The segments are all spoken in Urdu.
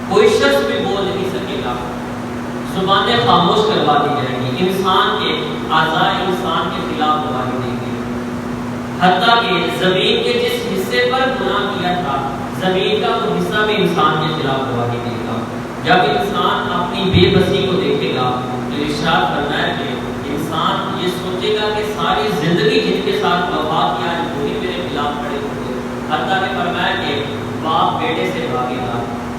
کوئی شخص بھی بول نہیں سکے گا، زبانیں خاموش کروا دی جائیں گی، انسان کے اعضاء انسان کے خلاف گواہی دیں گے، حتیٰ کہ زمین کے جس حصے پر گناہ کیا تھا زمین کا وہ حصہ بھی انسان کے خلاف گواہی دے گا۔ جب انسان اپنی بے بسی کو دیکھے گا تو ارشاد کرنا ہے کہ انسان یہ سوچے گا کہ ساری زندگی جن کے ساتھ وفا کیا ہے وہی میرے خلاف کھڑے ہوں گے۔ حتیٰ کہ فرمایا کہ باپ بیٹے سے بھاگے گا،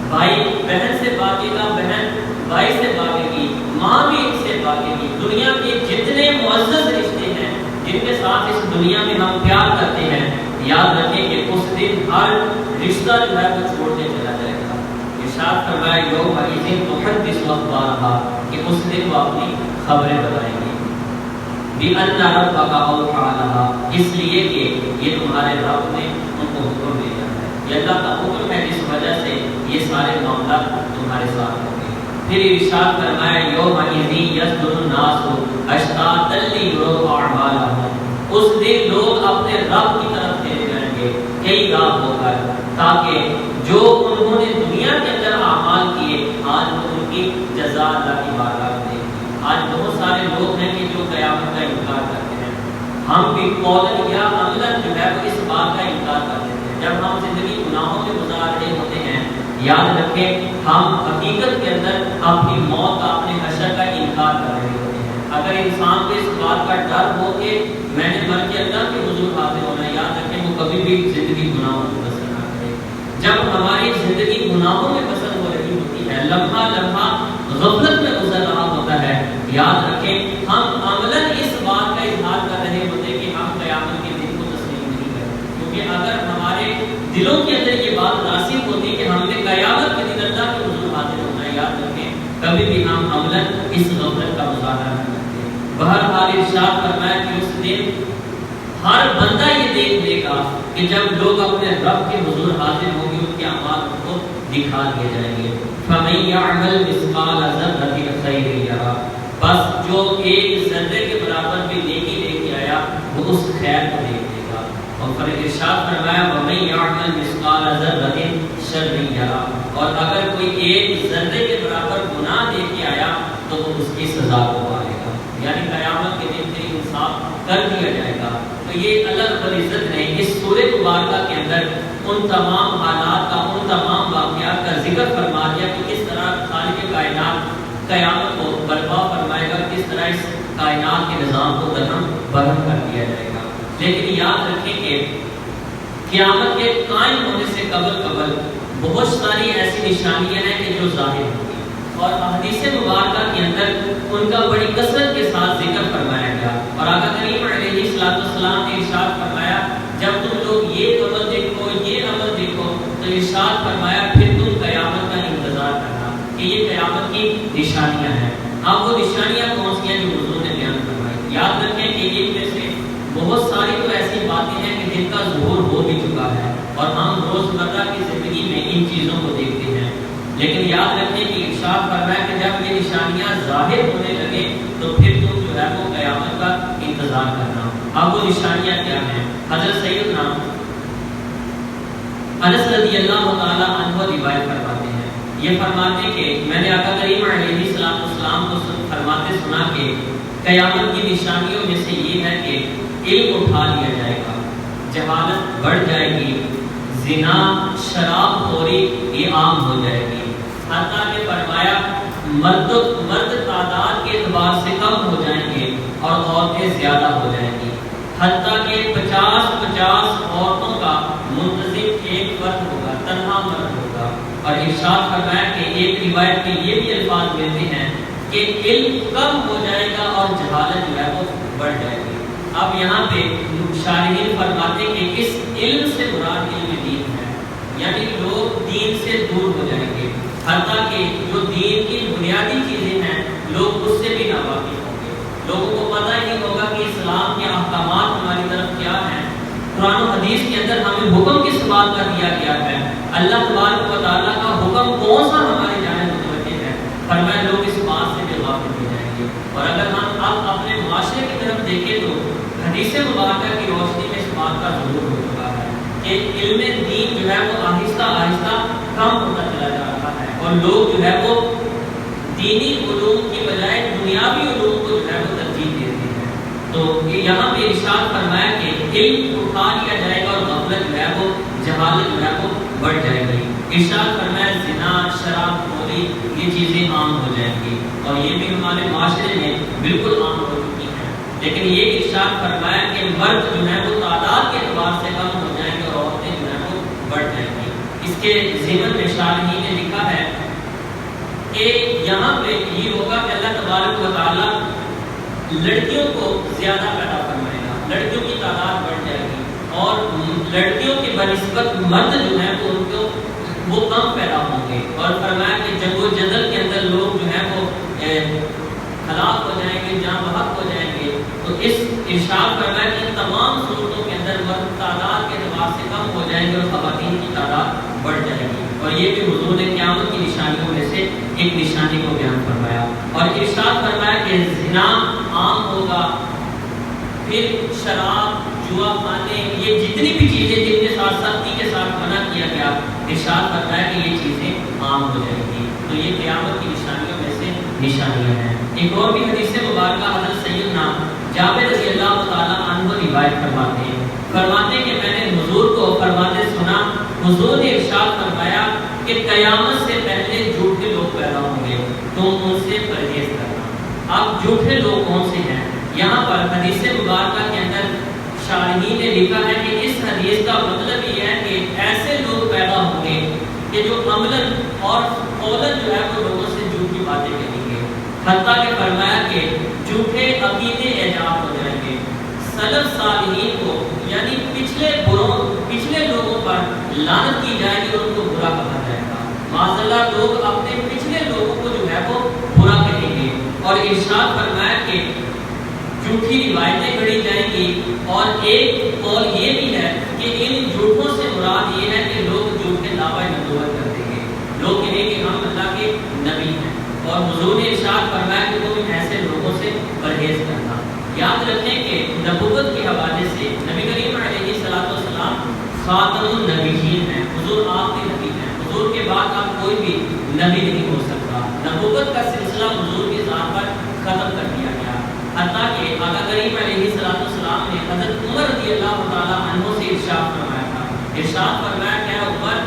بھائی بہن سے بھاگے گا، بہن بھائی سے بھاگے گی، ماں بھی ان سے بھاگے گی۔ دنیا کے جتنے معزز رشتے ہیں جن کے ساتھ اس دنیا میں ہم پیار کرتے ہیں، یاد رکھیں کہ اس دن ہر رشتہ جو ہے وہ چھوڑ کے چلا جائے گا۔ ارشاد فرمایا یومئذ تحدث اخبارها کہ اس دن وہ اپنی خبریں بتائیں گی۔ بِأَنَّ رَبَّكَ أَوْحَىٰ لَهَا، اس لیے کہ یہ تمہارے رب نے ان کو حکم دیا ہے، یہ اللہ کا حکم ہے جس وجہ سے یہ سارے معاملات تمہارے ساتھ ہوں گے۔ پھر ارشاد فرمایا یومئذ یصدر الناس اشتاتا لیروا اعمالهم، اس دن لوگ اپنے رب کی طرف پھیرے جائیں گے کئی راہ ہو کر، تاکہ جو انہوں نے دنیا کے اندر اعمال کیے آج وہ ان کی جزا اللہ کی بارگاہ میں دیں گے۔ آج بہت سارے لوگ ہیں کہ جو قیامت کا انکار کرتے ہیں، ہم بھی قولاً یا عملاً جو ہے وہ اس بات کا انکار کر دیتے ہیں۔ جب ہم زندگی گناہوں میں گزار رہے ہوتے ہیں، یاد رکھیں ہم حقیقت کے اندر اپنی موت کا، اپنے حشر کا انکار کر رہے ہوتے ہیں۔ اگر انسان کو اس بات کا ڈر ہو کہ میں نے مر کے اللہ کے حضور حاضر ہونا ہے، یاد رکھیں وہ کبھی بھی زندگی گناہوں میں بسر نہ کرے۔ جب ہماری زندگی گناہوں میں بسر ہو رہی ہوتی ہے، لمحہ لمحہ غفلت میں گزر رہا ہوتا ہے، یاد رکھیں ہم عملاً اس بات کا اظہار کر رہے ہوتے کہ ہم قیامت کے دن کو تسلیم نہیں کریں، کیونکہ اگر ہمارے دلوں کے اندر یہ بات راسخ ہوتی کہ ہم نے قیامت کے دن اللہ کے حضور حاضر ہونا ہے، یاد رکھیں کبھی بھی ہم عملاً اس غفلت کا مظاہرہ نہیں کرتے۔ بہرحال ارشاد فرمایا کہ اس دن ہر بندہ یہ دیکھ لے گا کہ جب لوگ اپنے رب کے حضور حاضر ہوں گے ان کے اعمال کو دکھا دیے جائیں گے۔ فَمَن يَعْمَلْ مِثْقَالَ ذَرَّةٍ خَيْرًا يَرَهُ، بس جو ایک ذرے کے برابر بھی نیکی لے کے آیا وہ اس خیر کو دیکھ لے گا۔ اور پھر ارشاد فرمایا وَمَن يَعْمَلْ مِثْقَالَ ذَرَّةٍ شَرًّا يَرَهُ، اور اگر کوئی ایک ذرے کے برابر گناہ لے کے آیا تو وہ اس کی سزا کو پائے گا، یعنی قیامت کے دن تیری انصاف کر دیا جائے گا۔ تو یہ اللہ رب العزت نے اس سورہ مبارکہ کے اندر ان تمام حالات کا، ان تمام واقعات کا ذکر فرما دیا کہ کس طرح خالق کائنات قیامت کو برپا فرمائے گا، کس طرح اس کائنات کے نظام کو درہم برہم کر دیا جائے گا۔ لیکن یاد رکھیں کہ قیامت کے قائم ہونے سے قبل بہت ساری ایسی نشانیاں ہیں کہ جو ظاہر ہوں گی، اور احادیث مبارکہ کے اندر ان کا بڑی کثرت کے ساتھ ذکر فرمایا گیا۔ اور آقا کریم علیہ السلام نے ارشاد فرمایا جب تم لوگ یہ عمل دیکھو، یہ عمل دیکھو، تو ارشاد فرمایا پھر تم قیامت کا انتظار کرنا کہ یہ قیامت کی نشانیاں ہیں۔ اب وہ نشانیاں کون سی ہیں جو حضور نے بیان فرمائی؟ یاد رکھیں کہ ان میں سے بہت ساری تو ایسی باتیں ہیں کہ جن کا ظہور ہو بھی چکا ہے اور ہم روزمرہ کی زندگی میں ان چیزوں کو دیکھتے ہیں، لیکن یاد رکھیں کہ ارشاد فرمایا کہ جب یہ نشانیاں ظاہر ہونے لگے تو پھر تم جو ہے وہ قیامت کا انتظار کرنا۔ اب وہ نشانیاں کیا ہیں؟ حضرت سیدنا انس رضی اللہ تعالی عنہ روایت فرماتے ہیں، یہ فرماتے کہ میں نے آقا کریم علیہ السلام کو فرماتے سنا کہ قیامت کی نشانیوں میں سے یہ ہے کہ علم اٹھا لیا جائے گا، جہالت بڑھ جائے گی، زنا، شراب خوری یہ عام ہو جائے گی، حتیٰ کہ فرمایا مرد تعداد کے اعتبار سے کم ہو جائیں گے اور عورتیں زیادہ ہو جائیں گی، حتیٰ کہ 50 عورتوں کا منتظم ایک فرد ہوگا، تنہا مرد ہوگا۔ اور ارشاد فرمایا کہ ایک روایت کے یہ بھی الفاظ ملتے ہیں کہ علم کم ہو جائے گا اور جہالت جو ہے وہ بڑھ جائے گی۔ اب یہاں پہ شارحین فرماتے کہ اس علم سے مراد علم دین ہے، یعنی لوگ دین سے دور ہو جائیں گے، حتیٰ کہ جو دین کی بنیادی چیزیں ہیں لوگ اس سے بھی ناواقف ہوں گے، لوگوں کو پتہ ہی نہیں ہوگا کہ اسلام کے احکامات ہماری طرف کیا ہیں، قرآن و حدیث کے اندر ہمیں حکم کس بات کا دیا گیا ہے، اللہ تبارک و تعالیٰ کا حکم کون سا ہماری جانب متوجہ ہے، فرمایا لوگ اس بات سے بے غافل ہو جائیں گے۔ اور اگر ہم اب اپنے معاشرے کی طرف دیکھیں تو حدیث مبارکہ کی روشنی میں اس بات کا ظہور ہو چکا ہے کہ علم دین جو ہے وہ آہستہ آہستہ کم ہوتا چلا جا رہا ہے۔ اور لوگ جو ہے وہ دینی علوم کی بجائے دنیاوی علوم کو جو ہے وہ ترجیح دیتے ہیں۔ تو یہاں پہ ارشاد فرمایا کہ علم اٹھا لیا جائے گا اور غفلت جو ہے وہ جہالت جو ہے وہ بڑھ جائے گی۔ ارشاد فرمایا زنا، شراب خوری یہ چیزیں عام ہو جائیں گی، اور یہ بھی ہمارے معاشرے میں بالکل عام ہو چکی ہیں۔ لیکن یہ ارشاد فرمایا کہ مرد جو ہے وہ تعداد کے اعتبار سے کم ہو جائیں گے اور عورتیں جو ہے وہ بڑھ جائیں گی۔ اس کے ضمن میں شارحین نے لکھا ہے کہ یہاں پہ یہ ہوگا کہ اللہ تبارک و تعالیٰ لڑکیوں کو زیادہ پیدا فرمائے گا، لڑکیوں کی تعداد بڑھ جائے گی، اور لڑکیوں کے بنسبت مرد جو ہیں وہ ان کو وہ کم پیدا ہوں گے۔ اور فرمایا کہ جنگ و جدل کے اندر لوگ جو ہیں وہ ہلاک ہو جائیں گے، جاں بحق ہو جائیں گے۔ تو اس ارشاد فرمایا کہ تمام صورتوں کے اندر مرد تعداد کے اعتبار سے کم ہو جائیں گے اور خواتین کی تعداد بڑھ جائے گی، اور یہ بھی حضور نے قیامت کی نشانیوں میں سے ایک نشانی کو بیان فرمایا۔ اور ارشاد فرمایا کہ زنا عام ہوگا، پھر شراب، جوا خانے، یہ جتنی بھی چیزیں جن کے ساتھ سختی کے ساتھ منع کیا گیا، ارشاد فرمایا کہ یہ چیزیں عام ہو جائیں گی۔ تو یہ قیامت کی نشانیوں میں سے نشانیاں ہیں۔ ایک اور بھی حدیث مبارکہ حضرت سیدنا جابر رضی اللہ تعالیٰ عنہ روایت فرماتے ہیں کہ میں نے حضور کو فرماتے سنا، حضور نے ارشاد فرمایا کہ قیامت سے پہلے جھوٹے لوگ پیدا ہوں گے، تم ان سے پرہیز کرنا۔ اب جھوٹے لوگ کون سے ہیں؟ یہاں پر حدیث مبارکہ کے اندر شارحین نے لکھا ہے کہ اس حدیث کا مطلب یہ ہے کہ ایسے لوگ پیدا ہوں گے کہ جو عملاً اور قولاً جو ہے وہ لوگوں سے جھوٹی باتیں کہیں گے، حتیٰ کہ فرمایا کہ جھوٹے عقیدے ایجاد ہو جائیں گے۔ سلف صالحین کو یعنی پچھلے لوگوں پر لعنت کی جائے گی اور ان کو برا کہا جائے گا۔ معاذ اللہ لوگ اپنے پچھلے لوگوں کو جو ہے وہ برا کہیں گے، اور ارشاد فرمایا کہ جھوٹی روایتیں گھڑی جائیں گی، اور ایک قول یہ بھی ہے کہ ان جھوٹوں سے مراد یہ ہے کہ لوگ جھوٹ کے دعوی نبوت کر دیں گے، لوگ کہیں کہ ہم اللہ کے نبی ہیں، اور حضور نے ارشاد فرمایا کہ تم ایسے لوگوں سے پرہیز کرنا۔ یاد رکھیں کہ نبوت کے حوالے سے نبی کریم علیہ الصلوۃ والسلام خاتم النبیین ہیں، حضور آخری نبی ہیں، حضور کے بعد اب کوئی بھی نبی نہیں ہو سکتا۔ نبوت کا سلسلہ حضور کی ذات پر ختم کر دیا گیا، حتیٰ کہ آقا کریم علیہ الصلوۃ والسلام نے حضرت عمر رضی اللہ تعالیٰ عنہ سے ارشاد فرمایا تھا، ارشاد فرمایا کہ عمر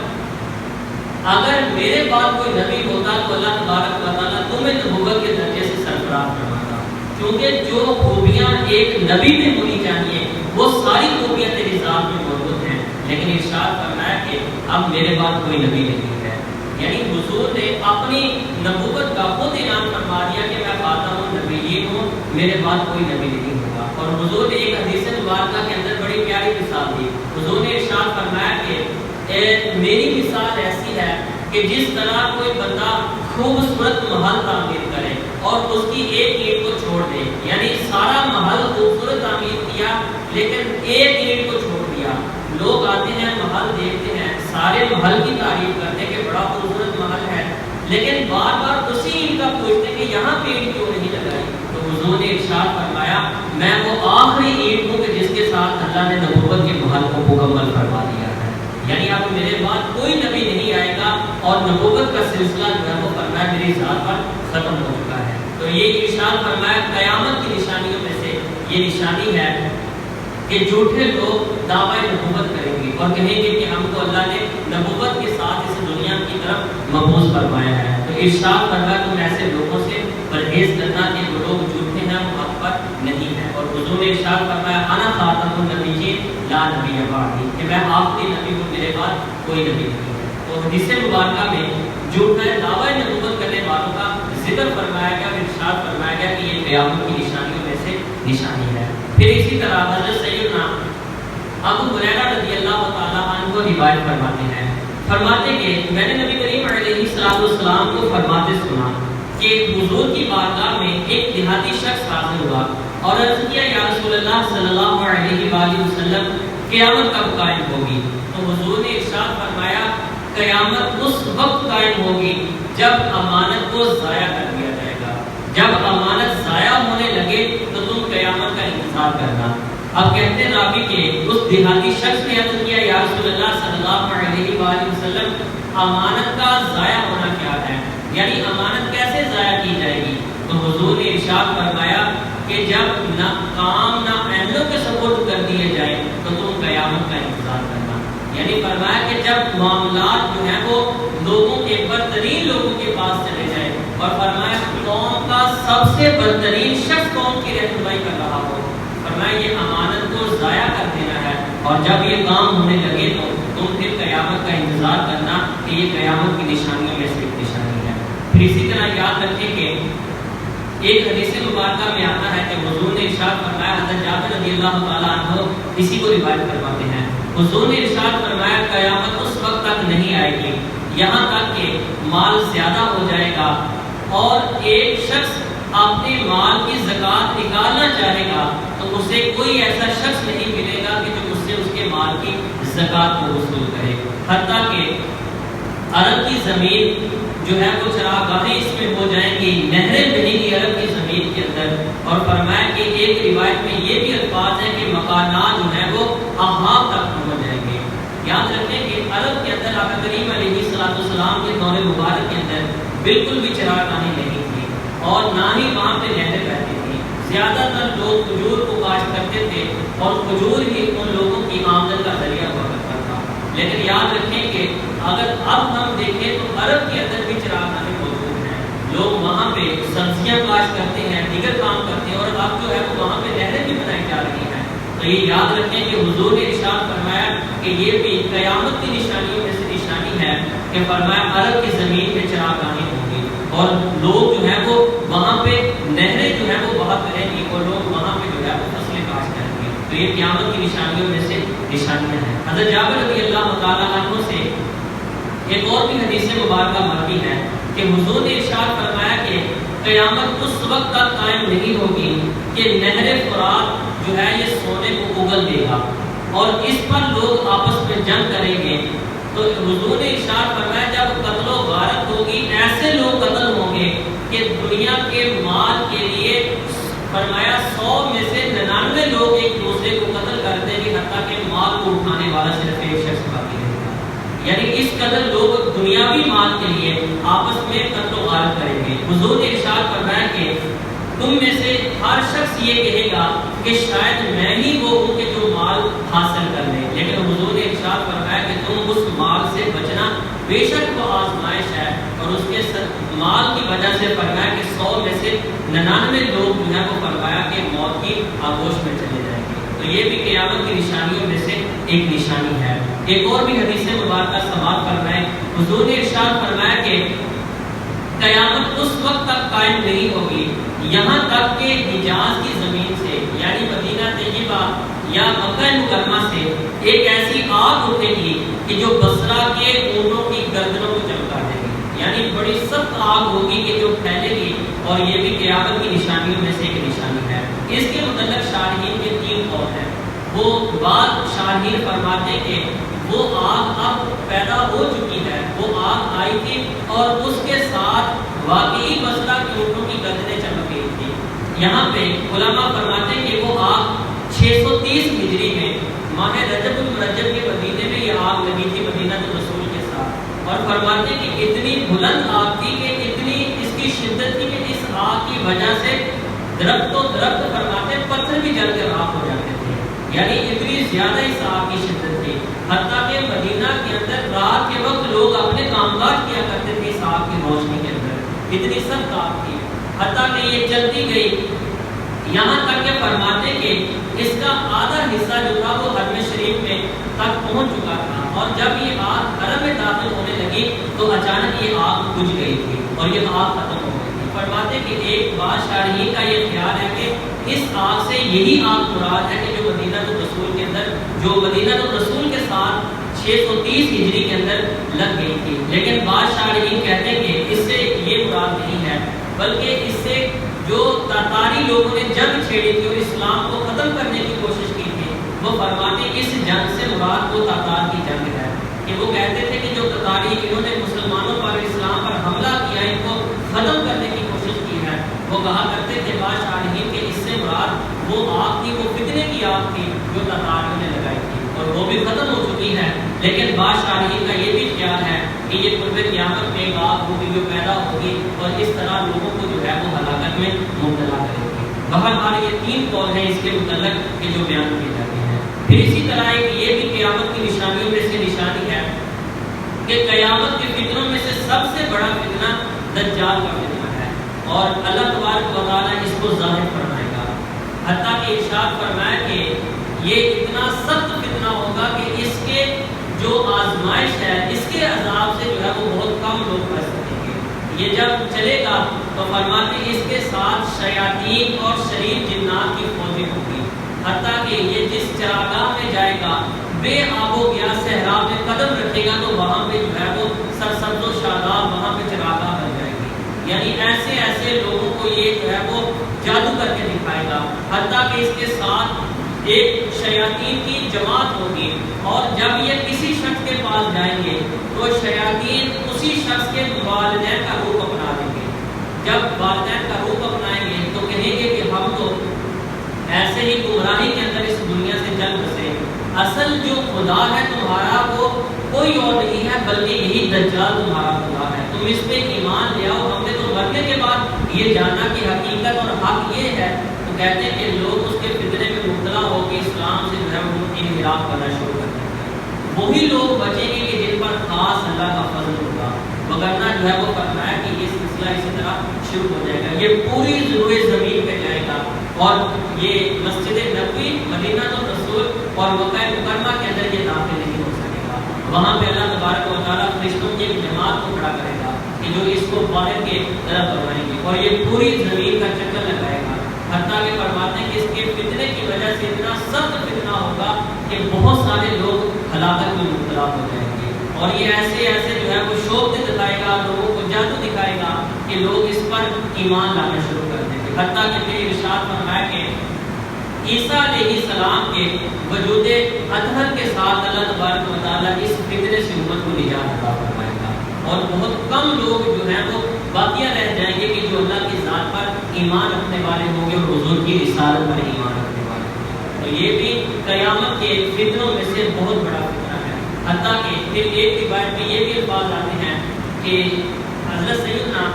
اگر میرے بعد کوئی نبی ہوتا تو اللہ تبارک و تعالیٰ تمہیں نبوت کے درجے سے سرفراز فرماتا، کیونکہ جو خوبیاں ایک نبی میں ہونی چاہیے وہ ساری خوبیاں تیری ذات میں موجود ہیں، لیکن ارشاد فرمایا کہ اب میرے بعد کوئی نبی نہیں ہے۔ یعنی حضور نے اپنی نبوت کا خود اعلان فرما دیا کہ میں خاتم النبیین ہوں، میرے بعد کوئی نبی نہیں ہوگا۔ اور حضور نے ایک حدیث مبارکہ کے اندر بڑی پیاری مثال دی، حضور نے ارشاد فرمایا کہ میری مثال ایسی ہے کہ جس طرح کوئی بندہ خوبصورت محل تعمیر کرے اور اس کی ایک اینٹ کو چھوڑ دے، یعنی سارا محل خوبصورت تعمیر کیا لیکن ایک اینٹ کو چھوڑ دیا، لوگ آتے ہیں محل دیکھتے ہیں، سارے محل کی تعریف کرتے ہیں کہ بڑا خوبصورت محل ہے، لیکن بار بار اسی اینٹ کا پوچھتے ہیں کہ یہاں پہ اینٹ کیوں نہیں لگائی؟ تو حضور نے ارشاد فرمایا میں وہ آخری اینٹ ہوں کہ جس کے ساتھ اللہ نے نبوت کے محل کو مکمل فرما دیا ہے، یعنی اب میرے بعد کوئی نبی نہیں آئے گا اور نبوت کا سلسلہ جو ہے وہ فرمایا میری ذات پر ختم ہو چکا ہے۔ تو یہ ارشاد فرمایا قیامت کی نشانیوں میں سے یہ نشانی ہے کہ جھوٹے لوگ دعوی نبوت کریں گے اور کہیں گے کہ ہم کو اللہ نے نبوت کے ساتھ اس دنیا کی طرف مبعوث فرمایا ہے۔ تو ارشاد فرمایا تم ایسے لوگوں سے پرہیز کرنا کہ جو لوگ جھوٹے ہیں وہ حق پر نہیں ہیں، اور حضور نے ارشاد فرمایا انا خاتم النبیین لا نبی بعدی، کہ میں آخری نبی ہوں، میرے بعد کوئی نبی نہیں ہے۔ تو حدیث مبارکہ میں جھوٹے دعوی نبوت کرنے والوں کا ذکر فرمایا گیا، ارشاد فرمایا گیا کہ یہ قیامت کی نشانیوں میں سے نشانی ہے۔ پھر اسی طرح حضرت سیدنا ابو ہریرہ رضی اللہ تعالیٰ عنہ روایت فرماتے ہیں، فرماتے کہ میں نے نبی کریم علیہ السلام کو فرماتے سنا کہ حضور کی بارگاہ میں ایک دیہاتی شخص حاضر ہوا اور عرض کیا یا رسول اللہ صلی اللہ علیہ وآلہ وسلم قیامت کب قائم ہوگی؟ تو حضور نے ارشاد فرمایا قیامت اس وقت قائم ہوگی جب امانت کو ضائع کر دیا جائے گا، جب امانت ضائع ہونے لگے تو تم قیامت کا انتظار کرنا۔ اب کہتے ہیں راوی کہ اس دیہاتی شخص نے عرض کیا یا رسول اللہ صلی اللہ علیہ وآلہ وسلم امانت کا ضائع ہونا کیا ہے، یعنی امانت کیسے ضائع کی جائے گی؟ تو حضور نے ارشاد فرمایا کہ جب نہ کام نہ اہلوں کے سپورٹ کر دیے جائیں تو تم قیامت کا انتظار کرنا، یعنی فرمایا کہ جب معاملات جو ہیں وہ لوگوں کے بدترین لوگوں کے پاس چلے جائیں اور فرمایا قوم کا سب سے بدترین شخص قوم کی رہنمائی کر رہا ہو، فرمایا یہ امانت کو ضائع کر دینا ہے، اور جب یہ کام ہونے لگے تو تم پھر قیامت کا انتظار کرنا کہ یہ قیامت کی نشانیوں میں سے ایک نشانی ہے۔ پھر اسی طرح یاد رکھیں کہ ایک حدیث مبارکہ میں آتا ہے کہ حضور نے ارشاد فرمایا، حضرت جابر رضی اللہ تعالیٰ عنہ اسی کو روایت کرواتے ہیں، حضور نے ارشاد فرمایا قیامت اس وقت تک نہیں آئے گی یہاں تک کہ مال زیادہ ہو جائے گا اور ایک شخص اپنے مال کی زکوٰۃ نکالنا چاہے گا تو اسے کوئی ایسا شخص نہیں ملے گا کہ جو اس سے اس کے مال کی زکوٰۃ کو وصول کرے، حتیٰ کہ عرب کی زمین جو ہے وہ چراگاہیں اس میں ہو جائیں گی، نہریں بہیں گی عرب کی زمین کے اندر، اور فرمایا کہ ایک روایت میں یہ بھی الفاظ ہیں کہ مکانات جو ہیں وہ احاب تک پہنچ جائیں گے۔ یاد رکھیں کہ عرب کے اندر آقا کریم علیہ السلام کے دور مبارک کے اندر بالکل بھی چراگاہیں نہیں تھی اور نہ ہی وہاں پہ نہریں بہتی تھی، زیادہ تر لوگ کھجور کو کاشت کرتے تھے اور کھجور ہی ان لوگوں کی آمدن کا ذریعہ ہوا کرتا تھا۔ لیکن یاد رکھیں کہ اگر اب ہم دیکھیں تو عرب کے اندر بھی چراگاہیں موجود ہیں، لوگ وہاں پہ سبزیاں کاشت کرتے ہیں، دیگر کام کرتے ہیں، اور اب جو ہے وہ وہاں پہ نہریں بھی بنائی جا رہی ہیں۔ تو یہ یاد رکھیں کہ حضور نے ارشاد فرمایا کہ یہ بھی قیامت کی نشانیوں میں سے نشانی ہے کہ فرمایا عرب کی زمین میں چراگاہیں ہوں گی اور لوگ جو ہیں وہ وہاں پہ نہریں جو ہیں وہ بہت رہیں گی اور لوگ وہاں پہ جو ہے وہ فصلیں کاشت کریں گے۔ تو یہ قیامت کی نشانیوں میں سے نشانیاں ہیں۔ حضرت جابر رضی اللہ تعالیٰ عنہ سے ایک اور بھی حدیث مبارکہ مروی ہے کہ حضور نے ارشاد فرمایا کہ قیامت اس وقت تک قائم نہیں ہوگی کہ نہر فرات جو ہے یہ سونے کو اگل دے گا اور اس پر لوگ آپس میں جنگ کریں گے۔ تو حضور نے ارشاد فرمایا جب قتل و غارت ہوگی ایسے لوگ قتل ہوں گے کہ دنیا کے مال کے لیے فرمایا 100 میں سے 99 لوگ ایک دوسرے کو قتل کر دیں گے، حتیٰ کہ مال کو اٹھانے والا صرف ایک شخص باقی رہے گا۔ یعنی اس قدر لوگ دنیاوی مال کے لیے آپس میں قتل و غارت کریں گے۔ حضور نے ارشاد فرمایا کہ تم میں سے ہر شخص یہ کہے گا کہ شاید میں ہی وہ ہوں کہ جو مال حاصل کر لے، لیکن حضور نے ارشاد فرمایا کہ تم اس مال سے بچنا، بے شک وہ آزمائش ہے، اور اس کے مال کی وجہ سے فرمایا کہ 100 میں سے 99 لوگ جو ہے وہ فرمایا کہ موت کی آغوش میں چلے جائیں گے۔ تو یہ بھی قیامت کی نشانیوں میں سے ایک نشانی ہے۔ ایک اور بھی حدیث مبارکہ سماعت فرمائیں، حضور نے ارشاد فرمایا کہ قیامت اس وقت تک قائم نہیں ہوگی یہاں تک کہ حجاز کی زمین سے یعنی مدینہ طیبہ یا مکہ مکرمہ سے ایک ایسی آگ اٹھے گی کہ جو بصرہ کے اونٹوں کی گردنوں کو چمکا دے گی، یعنی بڑی سخت آگ ہوگی کہ جو پھیلے گی، اور یہ بھی قیامت کی نشانیوں میں سے ایک نشانی ہے۔ اس کے متعلق شارحین کے 3 قول ہیں۔ وہ بعض شارحین فرماتے کہ وہ آگ اب پیدا ہو چکی ہے، وہ آگ آئی تھی اور اس کے ساتھ واقعی بصرہ کے اونٹوں کی گردنیں چمک گئی تھی۔ یہاں پہ علماء فرماتے ہیں کہ وہ آگ 630 ہجری میں ماہ رجب المرجب کے مدینے میں یہ آگ لگی تھی مدینہ رسول کے ساتھ، اور فرماتے ہیں کہ اتنی بلند آگ تھی کہ اتنی اس کی شدت تھی کہ اس آگ کی وجہ سے درخت و درخت فرماتے پتھر بھی جل کے راکھ ہو جاتے تھے، یعنی اتنی زیادہ اس آگ کی شدت تھی، حتیٰ کہ مدینہ کے اندر رات کے وقت لوگ اپنے کام کاج کیا کرتے تھے اس آگ کی روشنی کے اندر، اتنی سخت آگ تھی، حتیٰ کہ یہ چلتی گئی یہاں تک کہ فرماتے کہ اس کا آدھا حصہ جو تھا وہ حرم شریف میں تک پہنچ چکا تھا، اور جب یہ آگ حرم میں داخل ہونے لگی تو اچانک یہ آگ بجھ گئی تھی اور یہ آگ ختم ہو گئی تھی۔ فرماتے کہ ایک بات شارحین کا یہ خیال ہے کہ اس آگ سے یہی آگ مراد ہے کہ جو مدینہ رسول کے اندر، جو مدینہ رسول کے ساتھ 630 ہجری کے اندر لگ گئی تھی، لیکن بعض شارحین کہتے ہیں کہ اس سے یہ مراد نہیں ہے، بلکہ اس سے جو تاتاری لوگوں نے جنگ چھیڑی تھی اور اسلام کو ختم کرنے کی کوشش کی تھی، وہ فرماتے اس جنگ سے مراد وہ تاتار کی جنگ ہے، کہ وہ کہتے تھے کہ جو تاتاری انہوں نے مسلمانوں پر اسلام پر حملہ کیا، ان کو ختم کرنے کی کوشش کی ہے، وہ کہا کرتے تھے بعض شارحین کہ اس سے مراد وہ آگ تھی، وہ فتنے کی آگ تھی جو تتاریوں نے لگائی تھی، اور وہ بھی ختم ہو چکی ہے۔ لیکن بعض شارحین کا یہ بھی خیال ہے کہ یہ قرب قیامت میں ایک آگ ہوگی جو پیدا ہوگی اور اس طرح لوگوں کو جو ہے وہ ہلاکت میں مبتلا کرے گی۔ بہرحال یہ 3 قول ہیں اس کے متعلق کہ جو بیان کیے جاتے ہیں۔ پھر اسی طرح ایک یہ بھی قیامت کی نشانیوں میں سے نشانی ہے کہ قیامت کے فتنوں میں سے سب سے بڑا فتنہ دجال کا فتنہ ہے، اور اللہ تبارک و تعالیٰ اس کو ظاہر فرمائے گا۔ حتیٰ کہ ارشاد فرمایا کہ یہ اتنا سخت فتنہ ہوگا کہ اس کے جو آزمائش ہے، اس کے عذاب سے جو ہے وہ بہت کم لوگ بچ سکیں گے۔ یہ جب چلے گا تو فرماتے ہیں اس کے ساتھ شیاطین اور شریر جنات کی فوجیں ہوگی، حتیٰ کہ یہ جس چراگاہ میں جائے گا، بے آب و گیا صحرا میں قدم رکھے گا تو وہاں پہ جو ہے وہ سرسبز و شاداب وہاں پہ چراگاہ بن جائے گی۔ یعنی ایسے ایسے لوگوں کو یہ جو ہے وہ جادو کر کے دکھائے گا، حتیٰ کہ اس کے ساتھ ایک شیاطین کی جماعت ہوگی، اور جب یہ کسی شخص کے پاس جائیں گے تو شیاطین اسی شخص کے والدین کا روپ اپنا دیں گے۔ جب والدین کا روپ اپنائیں گے تو کہیں گے کہ ہم تو ایسے ہی گمراہی کے اندر اس دنیا سے چل بسے، اصل جو خدا ہے تمہارا وہ کوئی اور نہیں ہے بلکہ یہی دجال تمہارا خدا ہے، تم اس پہ ایمان لے آؤ۔ ہم نے تو مرنے کے بعد یہ جانا کہ حقیقت اور حق یہ ہے، تو کہتے ہیں کہ لوگ اس کے فتنے میں مبتلا ہو کے اسلام سے جو ہے وہ انحراف کرنا شروع کر دیں گے۔ وہی لوگ بچیں گے کہ جن پر خاص اللہ کا فضل ہوگا، وگرنہ جو ہے وہ فرمایا کہ یہ سلسلہ اسی طرح شروع ہو جائے گا، یہ پوری روئے زمین پہ جائے گا، اور یہ مسجد نبوی، مدینہ الرسول اور مکہ مکرمہ کے اندر یہ داخل نہیں ہو سکے گا۔ وہاں پہ اللہ تبارک و تعالیٰ فرشتوں کی ایک جماعت کو کھڑا کرے گا کہ جو اس کو باہر کے طرف بڑھائیں گے، اور یہ پوری زمین کا چکر لگائے گا۔ حتیٰ کہ فرماتے ہیں کہ اس کے فتنے کی وجہ سے اتنا سخت فتنہ ہوگا کہ بہت سارے لوگ ہلاکت میں مبتلا ہو جائیں گے، اور یہ ایسے ایسے جو ہے وہ شوق دکھائے گا، لوگوں کو جادو دکھائے گا کہ لوگ اس پر ایمان لانا شروع کر دیں گے۔ حتیٰ کہ پھر ارشاد فرمایا کہ عیسیٰ علیہ السلام کے وجود اطہر کے ساتھ اللہ تبارک و تعالیٰ اس فتنے سے امت کو نجات عطا فرمائے گا، اور بہت کم لوگ جو ہیں وہ باقیہ رہ جائیں گے کہ جو اللہ کی ذات پر ایمان رکھنے والے ہوں گے اور حضور کی رسالت پر ایمان رکھنے والے ہوں گے۔ تو یہ بھی قیامت کے فتنوں میں سے بہت بڑا فتنہ ہے۔ حتیٰ کہ پھر ایک روایت میں یہ بھی الفاظ آتے ہیں کہ حضرت سیدنا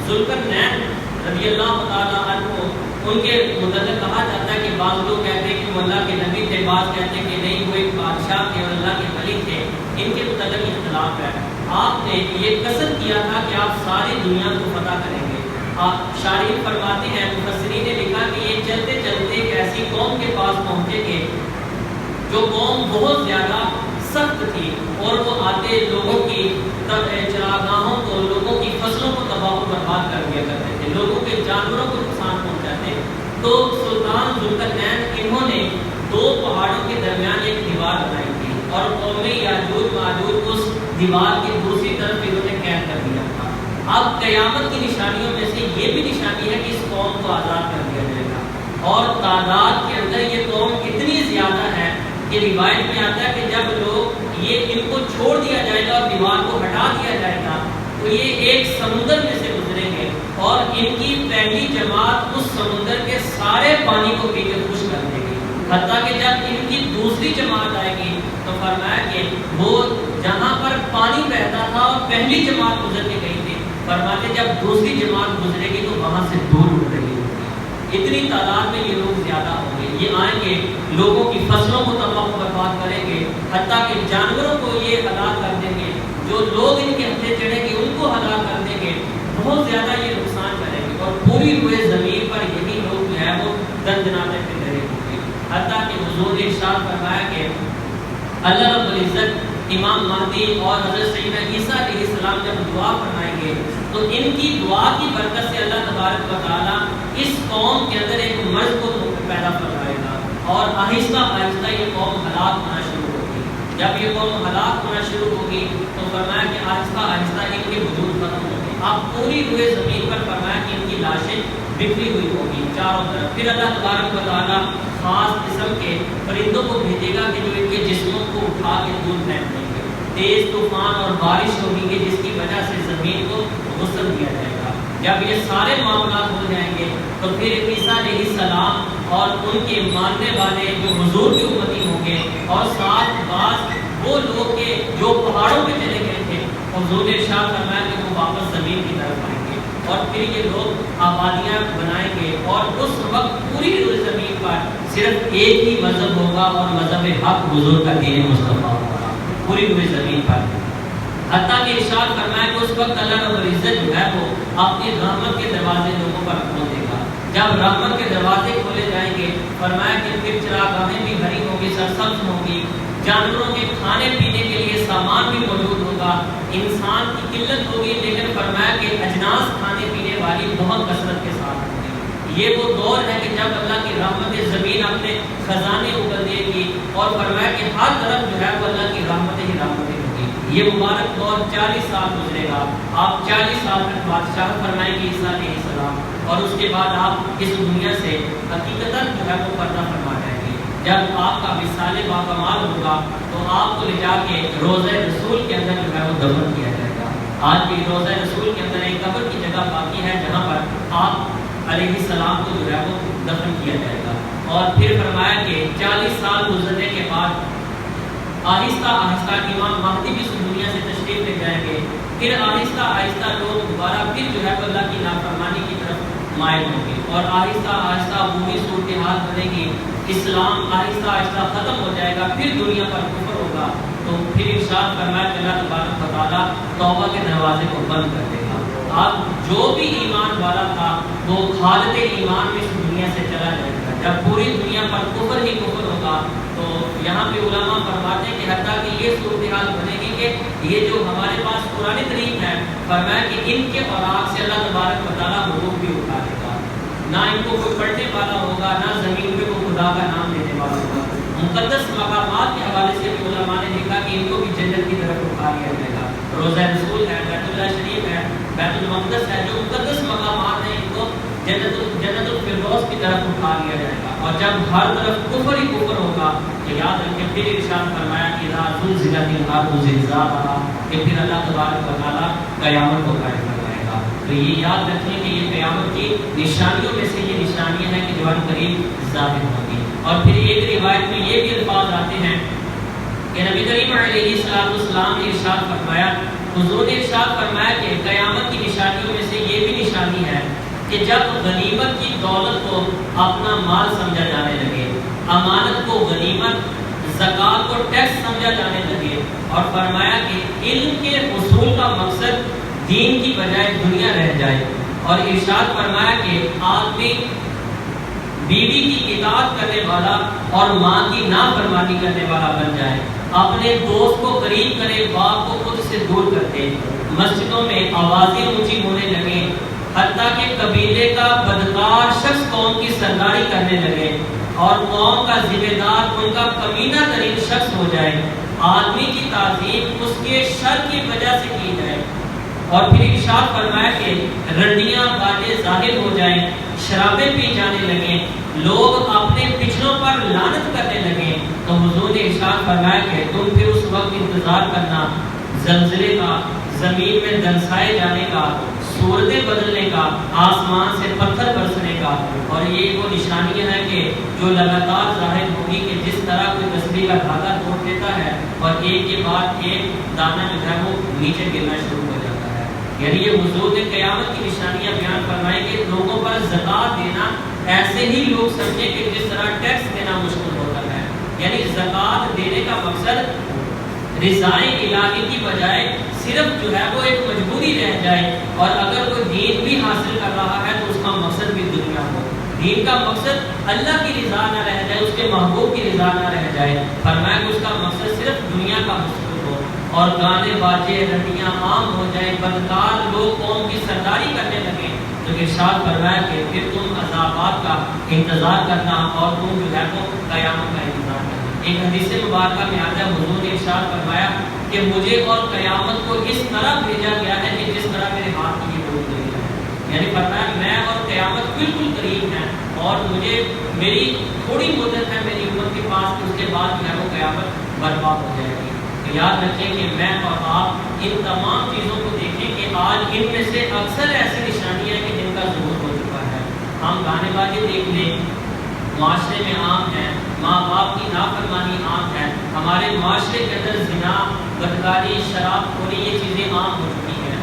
ذوالقرنین رضی اللہ تعالیٰ عنہ ان کے متعلق کہا جاتا ہے کہ بعض لوگ کہتے ہیں کہ وہ اللہ کے نبی تھے، بعض کہتے ہیں کہ نہیں وہ ایک بادشاہ تھے اور اللہ کے ولی تھے، ان کے متعلق اختلاف ہے۔ آپ نے یہ قصد کیا تھا کہ آپ ساری دنیا کو فتح کریں گے۔ شارحین فرماتے ہیں، مفسرین نے لکھا کہ یہ چلتے چلتے ایک ایسی قوم کے پاس پہنچے گے جو قوم بہت زیادہ سخت تھی، اور وہ آتے لوگوں کی چراگاہوں کو، لوگوں کی فصلوں کو تباہ و برباد کر دیا کرتے تھے، لوگوں کے جانوروں کو نقصان پہنچاتے۔ تو سلطان ذوالقرنین انہوں نے 2 پہاڑوں کے درمیان ایک دیوار بنائی تھی، اور قوم یاجوج ماجوج اس دیوار کی دوسری طرف انہوں نے قید کر دیا تھا۔ اب قیامت کی نشانیوں میں سے یہ بھی نشانی ہے کہ اس قوم کو آزاد کر دیا جائے گا، اور تعداد کے اندر یہ قوم اتنی زیادہ ہے کہ روایت میں آتا ہے کہ جب لوگ یہ ان کو چھوڑ دیا جائے گا اور دیوار کو ہٹا دیا جائے گا تو یہ ایک سمندر میں سے گزریں گے، اور ان کی پہلی جماعت اس سمندر کے سارے پانی کو پی کے خشک کر دے گی۔ حتیٰ کہ جب ان کی دوسری جماعت آئے گی تو فرمایا کہ وہ جہاں پر پانی بہتا تھا اور پہلی جماعت گزر کے گئی تھی، فرماتے جب دوسری جماعت گزرے گی تو وہاں سے دور اٹھ رہی ہوگی۔ اتنی تعداد میں یہ لوگ زیادہ ہوں گے، یہ آئیں گے، لوگوں کی فصلوں کو تباہ و برباد کریں گے، حتیٰ کہ جانوروں کو یہ ہلاک کر دیں گے، جو لوگ ان کے ہتھے چڑھیں گے ان کو ہلاک کر دیں گے، بہت زیادہ یہ نقصان کریں گے، اور پوری روئے زمین پر یہی لوگ جو ہے وہ دندناتے پھر رہے ہوں گے۔ حتیٰ کہ حضور نے ارشاد فرمایا کہ اللہ رب العزت امام مہدی اور حضرت سیدنا عیسیٰ علیہ السلام جب دعا فرمائیں گے تو ان کی دعا کی برکت سے اللہ تبارک و تعالیٰ اس قوم کے اندر ایک مرض کو پیدا فرمائے گا، اور آہستہ آہستہ یہ قوم ہلاک ہونا شروع ہوگی۔ جب یہ قوم ہلاک ہونا شروع ہوگی تو فرمایا کہ آہستہ آہستہ ان کے وجود ختم ہوگی۔ اب پوری روئے زمین پر فرمایا کہ ان کی لاشیں بکھری ہوئی ہوگی چاروں طرف۔ پھر اللہ تبارک و تعالیٰ خاص قسم کے پرندوں کو بھیجے گا کہ جو ان کے جسموں کو اٹھا کے دور پھینک دیں گے، تیز طوفان اور بارش ہوگی کہ جس کی وجہ سے زمین کو غسل دیا جائے گا۔ جب یہ سارے معاملات ہو جائیں گے تو پھر عیسیٰ علیہ السلام اور ان کے ماننے والے جو حضور کی امتی ہوں گے، اور ساتھ بعض وہ لوگ کے جو پہاڑوں پہ چلے گئے تھے، حضور نے ارشاد فرمایا کہ وہ واپس زمین کی طرف آئیں گے، اور پھر یہ لوگ آبادیاں بنائیں گے، اور اس وقت پوری زمین پر صرف ایک ہی مذہب ہوگا، اور مذہب حق حضور کا دین مصطفیٰ ہوگا پوری زمین پر۔ حتیٰ کہ ارشاد فرمایا کہ اس وقت اللہ رب العزت جو ہے وہ اپنی رحمت کے دروازے لوگوں پر کھول دے گا۔ جب رحمت کے دروازے کھولے جائیں گے، فرمایا کہ پھر چراگاہیں بھی بھری ہوں گی، سرسبز ہوں گی، جانوروں کے کھانے پینے کے لیے سامان بھی موجود ہوگا، انسان کی قلت ہوگی، لیکن فرمایا کہ اجناس کھانے پینے والی بہت کثرت کے ساتھ ہوں گی۔ یہ وہ دور ہے کہ جب اللہ کی رحمت زمین اپنے خزانے اگل دے گی، اور فرمایا کہ ہر طرف جو ہے وہ اللہ کی رحمتیں ہی رحمتیں ہوگی۔ یہ مبارک دور 40 سال گزرے گا، آپ 40 سال تک بادشاہ فرمائیں گے عیسیٰ علیہ السلام، اور اس کے بعد آپ اس دنیا سے حقیقتاً جو ہے وہ پردہ فرما جائیں گے۔ جب آپ کا وصال باکمال ہوگا تو آپ کو لے جا کے روضہ رسول کے اندر جو ہے وہ دفن کیا جائے گا۔ آج بھی روضہ رسول کے اندر ایک قبر کی جگہ باقی ہے جہاں پر آپ علیہ السلام کو جو ہے وہ دفن کیا جائے گا۔ اور پھر فرمایا کہ 40 سال گزرنے کے بعد آہستہ آہستہ امام مہدی بھی اس دنیا سے تشریف لے جائیں گے، پھر آہستہ آہستہ لوگ دوبارہ پھر جو ہے اللہ کی نافرمانی کی طرف مائل ہوں گے، اور آہستہ آہستہ وہی صورتحال بنے گی، اسلام آہستہ آہستہ ختم ہو جائے گا، پھر دنیا پر کفر ہوگا، تو پھر ارشاد فرمایا کہ اللہ تبارک و تعالیٰ توبہ کے دروازے کو بند کر دے گا۔ اب جو بھی ایمان والا تھا وہ حالت ایمان میں اس دنیا سے چلا جائے گا۔ جب پوری دنیا پر کفر ہی کفر ہوگا تو یہاں پہ علماء فرماتے ہیں کہ حتیٰ کہ یہ صورتحال بنے گی کہ یہ جو ہمارے پاس قرآن کریم ہے، فرمایا کہ ان کے اوراق سے اللہ تبارک و تعالیٰ حروف بھی اٹھا دے گا، نہ ان کو کوئی پڑھنے والا ہوگا، نہ زمین پہ کوئی خدا کا نام لینے والا ہوگا۔ مقدس مقامات کے حوالے سے بھی علماء نے لکھا کہ ان کو بھی جنت کی طرف اٹھا لیا جائے گا۔ روضہ رسول ہے، بیت اللہ شریف ہے، بیت المقدس ہے، جو مقدس مقامات ہیں ان کو جنت الفردوس کی طرف اٹھا لیا جائے گا۔ اور جب ہر طرف کفر ہی کفر ہوگا تو یاد رکھیں پھر ارشاد فرمایا کہ اذا زلزلت الارض زلزالہا، کہ پھر اللہ تبارک و تعالیٰ قیامت کو قائم کروائے گا۔ تو یہ یاد رکھیں کہ یہ قیامت کی نشانیوں میں سے یہ نشانیاں ہیں کہ جو قریب ظاہر ہوگی۔ اور پھر ایک روایت میں یہ بھی الفاظ آتے ہیں کہ نبی کریم علیہ السلام نے ارشاد فرمایا، حضور نے ارشاد فرمایا کہ قیامت کی نشانیوں میں سے یہ بھی نشانی ہے کہ جب غنیمت کی دولت کو اپنا مال سمجھا جانے لگے، امانت کو غنیمت، زکوٰۃ کو ٹیکس سمجھا جانے لگے، اور فرمایا کہ علم کے حصول کا مقصد دین کی بجائے دنیا رہ جائے، اور ارشاد فرمایا کہ آدمی بیوی کی اطاعت کرنے والا اور ماں کی نافرمانی کرنے والا بن جائے، اپنے دوست کو قریب کرے، باپ کو خود سے دور کر دے، مسجدوں میں آوازیں اونچی ہونے لگیں، حتیٰ کہ قبیلے کا بدکار شخص قوم کی سرداری کرنے لگے، اور قوم کا ذمہ دار ان کا کمینہ ترین شخص ہو جائے، آدمی کی تعظیم اس کے شر کی وجہ سے کی جائے، اور پھر ارشاد فرمایا کہ رنڈیاں باتیں ظاہر ہو جائیں، شرابیں پی جانے لگیں، لوگ اپنے پچھلوں پر لعنت کرنے لگیں، تو حضور نے ارشاد فرمایا کہ تم پھر اس وقت انتظار کرنا زلزلے کا، زمین میں دنسائے جانے کا، صورتیں بدلنے کا، آسمان سے پتھر برسنے کا۔ اور یہ وہ نشانیاں ہیں کہ جو لگاتار ظاہر ہوگی کہ جس طرح کوئی تسبیح کا دھاگا توڑ دیتا ہے اور ایک کے بعد ایک دانہ جو ہے وہ نیچے گرنا شروع ہو جاتا ہے۔ یعنی یہ حضور نے قیامت کی نشانیاں بیان فرمائی کہ لوگوں پر زکوٰۃ دینا ایسے ہی لوگ سمجھیں کہ جس طرح ٹیکس دینا مشکل ہوتا ہے، یعنی زکوٰۃ دینے کا مقصد رضائے الہی کی بجائے صرف جو ہے وہ ایک مجبوری رہ جائے، اور اگر کوئی دین بھی حاصل کر رہا ہے تو اس کا مقصد بھی دنیا ہو، دین کا مقصد اللہ کی رضا نہ رہ جائے، اس کے محبوب کی رضا نہ رہ جائے، فرمایا کہ اس کا مقصد صرف دنیا کا حصول ہو، اور گانے باجے رنڈیاں عام ہو جائیں، بدکار لوگ قوم کی سرداری کرنے لگے، تو ارشاد فرمایا کہ پھر تم عذابات کا انتظار کرنا اور تم جو ہے وہ قیامت کا انتظار کرنا۔ ایک حدیث مبارکہ میں آتا ہے حضور نے ارشاد فرمایا کہ مجھے اور قیامت کو اس طرح بھیجا گیا ہے کہ جس طرح میرے ہاتھ کی یہ ڈور گئی ہے، یعنی فرمایا میں اور قیامت بالکل قریب ہیں، اور مجھے میری تھوڑی مدت ہے میری امت کے پاس کہ اس کے بعد جو ہے وہ قیامت برپا ہو جائے گی۔ تو یاد رکھیں کہ میں اور آپ ان تمام چیزوں کو دیکھیں کہ آج ان میں سے اکثر ایسی نشانیاں ہیں کہ جن کا ظہور ہو چکا ہے۔ ہم گانے بازی دیکھ لیں، معاشرے میں عام ہیں، ماں باپ کی نافرمانی عام ہے، ہمارے معاشرے کے اندر زنا، بدکاری، شراب خوری یہ چیزیں عام ہو چکی ہیں،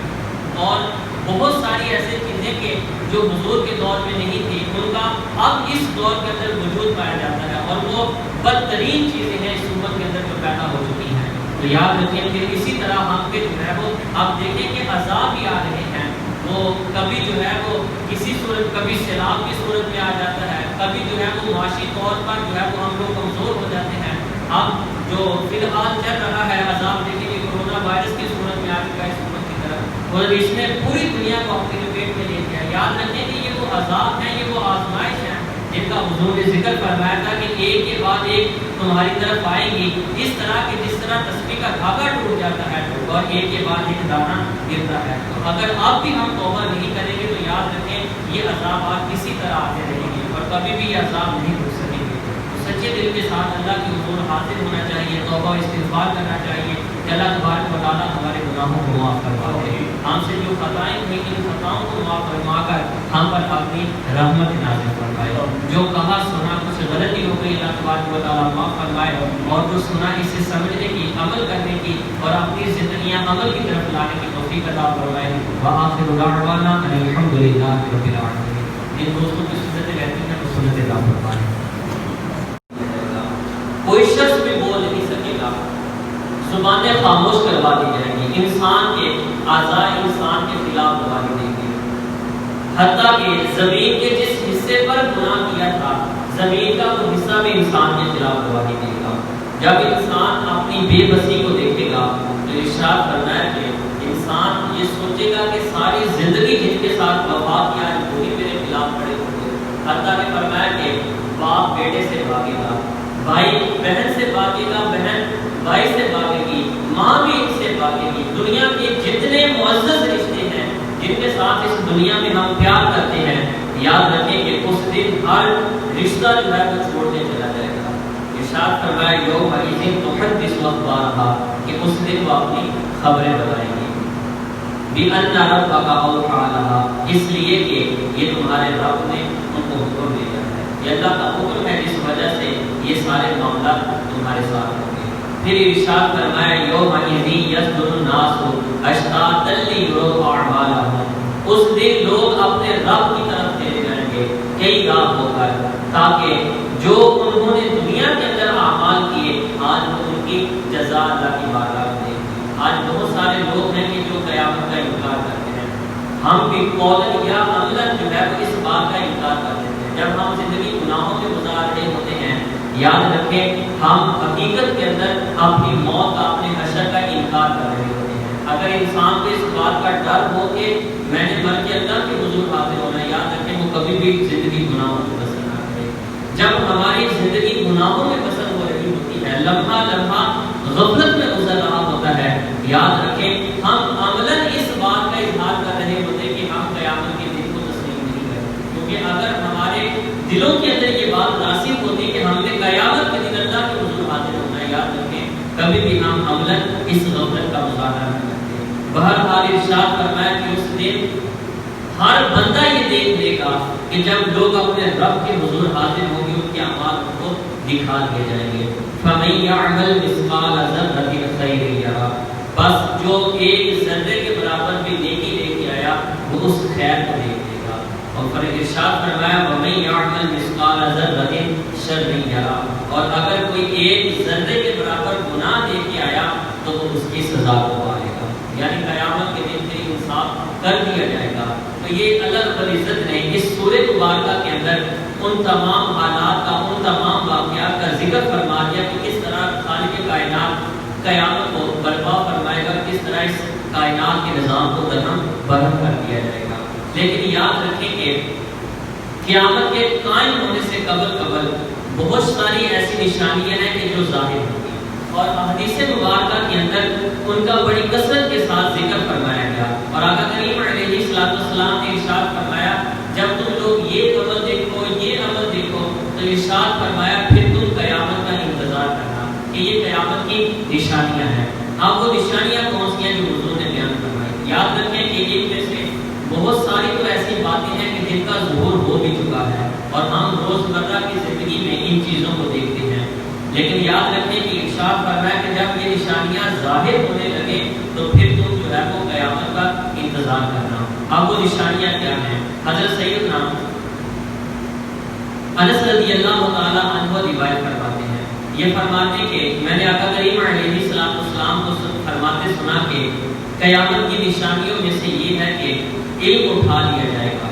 اور بہت ساری ایسی چیزیں کہ جو حضور کے دور میں نہیں تھی ان کا اب اس دور کے اندر وجود پایا جاتا ہے، اور وہ بدترین چیزیں ہیں اس امت کے اندر جو پیدا ہو چکی ہیں۔ تو یاد رکھیں پھر اسی طرح ہم پہ جو ہے وہ آپ دیکھیں کہ عذاب بھی آ رہے ہیں، وہ کبھی جو ہے وہ کسی صورت، کبھی سیلاب کی صورت میں آ جاتا ہے، کبھی جو ہے وہ معاشی طور پر جو ہے وہ ہم لوگ کمزور ہو جاتے ہیں۔ اب جو فی الحال چل رہا ہے عذاب دیکھیں کہ کورونا وائرس کی صورت میں آ چکا ہے اس امت کی طرف، اور اس نے پوری دنیا کو اپنی لپیٹ میں لے لیا۔ یاد رکھیں کہ یہ وہ عذاب ہیں، یہ وہ آزمائش ہیں جن کا حضور نے ذکر فرمایا تھا کہ ایک کے بعد ایک تمہاری طرف آئیں گی، اس طرح کہ جس طرح تسبیح کا دھاگا ٹوٹ جاتا ہے اور ایک کے بعد ایک دانہ گرتا ہے۔ تو اگر اب بھی ہم توبہ نہیں کریں گے تو یاد رکھیں یہ عذابات اسی طرح آتے رہیں گے اور کبھی بھی یہ عذاب نہیں رک سکیں گے۔ تو سچے دل کے ساتھ اللہ کے حضور حاضر ہونا چاہیے، توبہ استغفار کرنا چاہیے کہ اللہ تبارک و تعالیٰ ہمارے گناہوں کو معاف کروا دے، ہم سے جو خطائیں ہوئی ان خطاؤں کو معاف فرما کر ہم پر اپنی رحمت نازل فرمائے، جو کہا سنا کچھ غلطی ہو گئی اللہ تبارک و تعالیٰ معاف فرمائے، اور جو سنا اسے سمجھنے کی، عمل کرنے کی اور اپنی زندگیاں عمل کی طرف لانے کی توفیق عطا فرمائے۔ وآخر دعوانا ان الحمد للہ رب العالمین۔ جن دوستوں کی سنتیں رہتی ہیں وہ سنتیں عطا فرمائے۔ کوئی شخص بھی بول نہیں سکے گا، زبانیں خاموش کروا دی جائیں گی، انسان کے اعضاء انسان کے خلاف گواہی دیں گے، حتیٰ کہ زمین کے جس حصے پر گناہ کیا تھا زمین کا وہ حصہ بھی انسان کے خلاف گواہی دے گا۔ جب انسان اپنی بے بسی کو دیکھے گا تو ارشاد کرنا ہے کہ انسان یہ سوچے گا کہ ساری زندگی جن کے ساتھ وفا کیا ہے وہی میرے خلاف کھڑے ہوں گے، حتیٰ کہ فرمایا کہ باپ بیٹے سے بھاگے گا، بھائی بہن سے بھاگے گا، بہن بھائی سے بھاگے گی، ماں بھی ان سے بھاگے گی۔ دنیا کے جتنے معزز رشتے ہیں جن کے ساتھ اس دنیا میں ہم پیار کرتے ہیں، یاد رکھیں کہ اس دن ہر رشتہ جو ہے وہ چھوڑنے چلا جائے گا۔ ارشاد فرمایا یومئذ تحدث اخبارها کہ اس دن وہ اپنی خبریں بتائیں گی، بِأَنَّ رَبَّكَ أَوْحَىٰ لَهَا، اس لیے کہ یہ تمہارے رب نے ان کو حکم دیا ہے، یہ اللہ کا حکم ہے جس وجہ سے یہ سارے معاملات تمہارے ساتھ ہوں گے۔ پھر ارشاد فرمایا یومئذ یصدر الناس اشتاتا لیروا اعمالهم، اس دن لوگ اپنے رب کی طرف پھیرے جائیں گے کئی راہ ہو کر، تاکہ جو انہوں نے دنیا کے اندر اعمال کیے آج وہ ان کی جزا اللہ کی بارگاہ میں دیں گے۔ آج بہت سارے لوگ ہیں کہ جو قیامت کا انکار کرتے ہیں، ہم بھی قولاً یا عملاً جو ہے وہ اس بات کا انکار کرتے ہیں۔ جب ہم زندگی گناہوں میں گزار رہے ہوتے ہیں، یاد رکھیں ہم حقیقت کے اندر اپنی موت کا، اپنے حشر کا انکار کر رہے ہوتے ہیں۔ اگر انسان کو اس بات کا ڈر ہو کہ میں نے مر کے اللہ کے حضور حاضر ہونا، یاد رکھیں وہ کبھی بھی زندگی گناہوں میں بسر نہ کرے۔ جب ہماری زندگی گناہوں میں بسر ہو رہی ہوتی ہے، لمحہ لمحہ غفلت میں گزر رہا ہوتا ہے، یاد رکھیں ہم عملاً اس بات کا اظہار کر رہے ہوتے ہیں کہ ہم قیامت کے دن کو تسلیم نہیں کریں، کیونکہ اگر ہمارے دلوں کے اندر یہ بات راسخ ہوتی کہ ہم نے قیامت کے دن اللہ کے حضور حاضر ہونا ہے، یاد رکھیں کبھی بھی ہم عملاً اس غفلت کا مظاہرہ نہ کرتے۔ بہرحال ارشاد فرمایا کہ اس دن ہر بندہ یہ دیکھ لے گا کہ جب لوگ اپنے رب کے حضور حاضر ہوں گے ان کے اعمال کو دکھا دیے جائیں گے۔ فَمَن يَعْمَلْ مِثْقَالَ ذَرَّةٍ خَيْرًا يَرَهُ، بس جو ایک ذرے کے برابر بھی نیکی لے کے آیا وہ اس خیر کو دیکھ لے گا۔ اور پھر ارشاد فرمایا وَمَن يَعْمَلْ مِثْقَالَ ذَرَّةٍ شَرًّا يَرَهُ، اور اگر کوئی ایک ذرے کے برابر گناہ لے کے آیا تو وہ اس کی سزا کو پائے گا، یعنی قیامت کے دن پھر انصاف کر دیا جائے گا۔ تو یہ اللہ رب العزت نے اس سورہ مبارکہ کے اندر ان تمام حالات کا، ان تمام واقعات کا ذکر فرما دیا کہ کس طرح خالق کائنات قیامت کو برپا فرمائے گا، کس طرح اس کائنات کے نظام کو درہم برہم کر دیا جائے گا۔ لیکن یاد رکھیں کہ قیامت کے قائم ہونے سے قبل بہت ساری ایسی نشانیاں ہیں کہ جو ظاہر ہوں گی، اور حدیث مبارکہ کے اندر ان کا بڑی کثرت کے ساتھ ذکر فرمایا گیا۔ اور آقا کریم علیہ السلام نے ارشاد فرمایا جب تم لوگ یہ عمل دیکھو، یہ عمل دیکھو، تو ارشاد فرمایا پھر تم قیامت کا انتظار کرنا کہ یہ قیامت کی نشانیاں ہیں۔ اب وہ نشانیاں کون سی ہیں جو حضور نے بیان فرمائی؟ یاد رکھیں کہ یہ میں سے بہت ساری تو ایسی باتیں ہیں کہ جن کا ظہور ہو بھی چکا ہے اور ہم روزمرہ کی زندگی چیزوں کو دیکھتے ہیں، لیکن یاد رکھیں کہ ارشاد فرمایا کہ جب یہ نشانیاں ظاہر ہونے لگے تو پھر تم جو ہے وہ قیامت کا انتظار کرنا۔ اب وہ نشانیاں کیا ہیں؟ حضرت سیدنا انس رضی اللہ تعالی عنہ روایت فرماتے ہیں، یہ فرماتے کہ میں نے آقا کریم علیہ السلام کو فرماتے سنا کہ قیامت کی نشانیوں میں سے یہ ہے کہ علم اٹھا لیا جائے گا،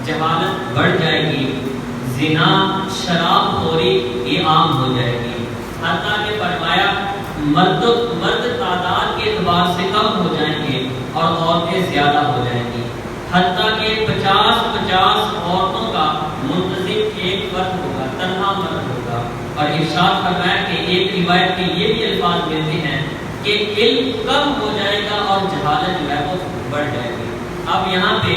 جہالت بڑھ جائے گی، زنا شراب خوری یہ عام ہو جائے گی، حتیٰ کہ فرمایا مرد تعداد کے اعتبار سے کم ہو جائیں گے اور عورتیں زیادہ ہو جائیں گی، حتیٰ کہ 50 عورتوں کا منتظم ایک فرد ہوگا، تنہا مرد ہوگا۔ اور ارشاد فرمایا کہ ایک روایت کے یہ بھی الفاظ ملتے ہیں کہ علم کم ہو جائے گا اور جہالت جو ہے وہ بڑھ جائے گی۔ اب یہاں پہ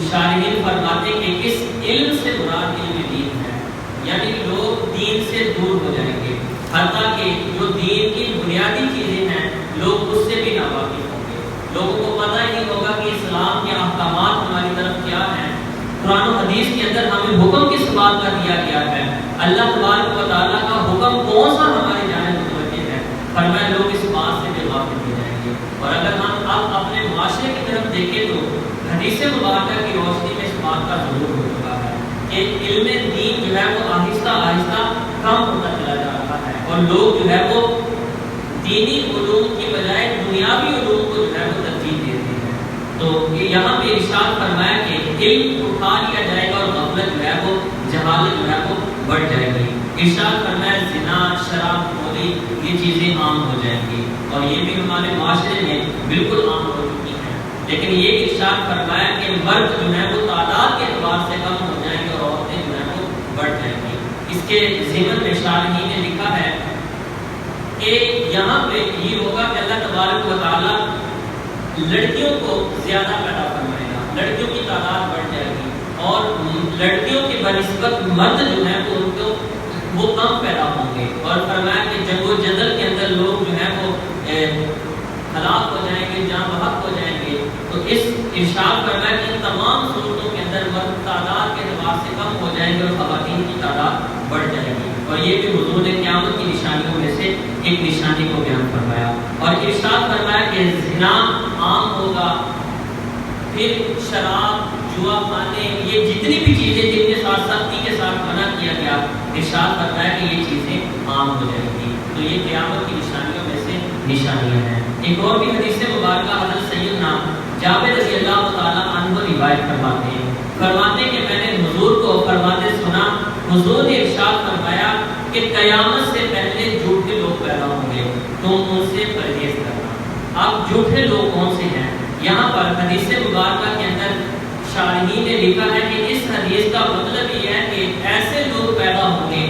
شارحین فرماتے کہ اس علم سے مراد علم دین ہے، یعنی لوگ دین سے دور ہو جائیں گے، حتیٰ کہ جو دین کی بنیادی چیزیں ہیں لوگ اس سے بھی ناواقف ہوں گے، لوگوں کو پتہ ہی نہیں ہوگا کہ اسلام کے احکامات ہماری طرف کیا ہیں، قرآن و حدیث کے اندر ہمیں حکم کس بات کا دیا گیا ہے، اللہ تبارک و تعالیٰ کا حکم کون سا ہمارے جانب متوجہ ہے، فرمایا لوگ اس بات سے بھی واقف ہو جائیں گے۔ اور اگر ہم اب اپنے معاشرے کی طرف دیکھیں تو حدیث مبارکہ کی روشنی میں اس بات کا ظہور ہو چکا ہے کہ علم دین جو ہے وہ آہستہ آہستہ کم ہوتا چلا جا رہا ہے، اور لوگ جو ہے وہ دینی علوم کی بجائے دنیاوی علوم کو جو ہے وہ ترجیح دیتے ہیں۔ تو یہاں پہ ارشاد فرمایا کہ علم اٹھا لیا جائے گا اور غفلت جو ہے وہ جہالت جو ہے وہ بڑھ جائے گی۔ ارشاد فرمایا زنا شراب خوری یہ چیزیں عام ہو جائیں گی، اور یہ بھی ہمارے معاشرے میں بالکل عام ہو چکی ہیں، لیکن یہ ارشاد فرمایا کہ مرد جو ہے وہ تعداد کے اعتبار سے کم ہو جائیں گے اور عورتیں جو ہے وہ بڑھ جائیں گی۔ اس کے ضمن میں شارحین نے لکھا ہے کہ یہاں پہ یہ ہوگا کہ اللہ تبارک و تعالیٰ لڑکیوں کو زیادہ پیدا فرمائے گا، لڑکیوں کی تعداد بڑھ جائے گی، اور لڑکیوں کی بنسبت مرد جو ہے وہ کم پیدا ہوں گے، اور فرمایا کہ جنگ و جدل کے اندر لوگ جو ہے وہ ہلاک ہو جائیں گے، جاں بحق ہو جائیں گے۔ تو اس ارشاد فرمایا کہ ان تمام صورتوں کے اندر مرد تعداد کے اعتبار سے کم ہو جائیں گے اور خواتین کی تعداد بڑھ جائے گی، اور یہ بھی حضور نے قیامت کی نشانیوں میں سے ایک نشانی کو بیان فرمایا۔ اور ارشاد فرمایا کہ زنا عام ہوگا، پھر شراب جوا خانے یہ جتنی بھی چیزیں جن کے ساتھ سختی کے ساتھ منع کیا گیا، ارشاد فرمایا کہ یہ چیزیں عام ہو جائیں گی۔ تو یہ قیامت کی نشانیوں میں سے نشانیاں ہیں۔ ایک اور بھی حدیث مبارکہ حضرت سیدنا جابر رضی اللہ تعالیٰ عنہ روایت فرماتے کہ میں نے حضور کو فرماتے سنا، حضور نے ارشاد فرمایا کہ قیامت سے پہلے جھوٹے لوگ پیدا ہوں گے، تم ان سے پرہیز کرنا۔ اب جھوٹے لوگ کون سے ہیں؟ یہاں پر حدیث مبارکہ کے اندر شارحین نے لکھا ہے کہ اس حدیث کا مطلب یہ ہے کہ ایسے لوگ پیدا ہوں گے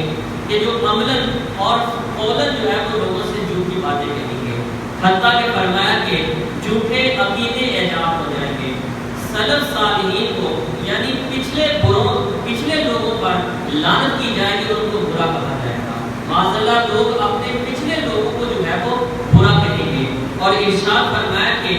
کہ جو عملاً اور قولاً جو ہے وہ لوگوں سے جھوٹی باتیں کہیں گے، حتیٰ کہ فرمایا کہ جھوٹے عقیدے ایجاد ہو جائیں گے، سلف صالحین کو یعنی پچھلے لوگوں پر لعنت کی جائے گی اور ان کو برا کہا جائے گا، معاذ اللہ لوگ اپنے پچھلے لوگوں کو جو ہے وہ برا کہیں گے۔ اور ارشاد فرمایا کہ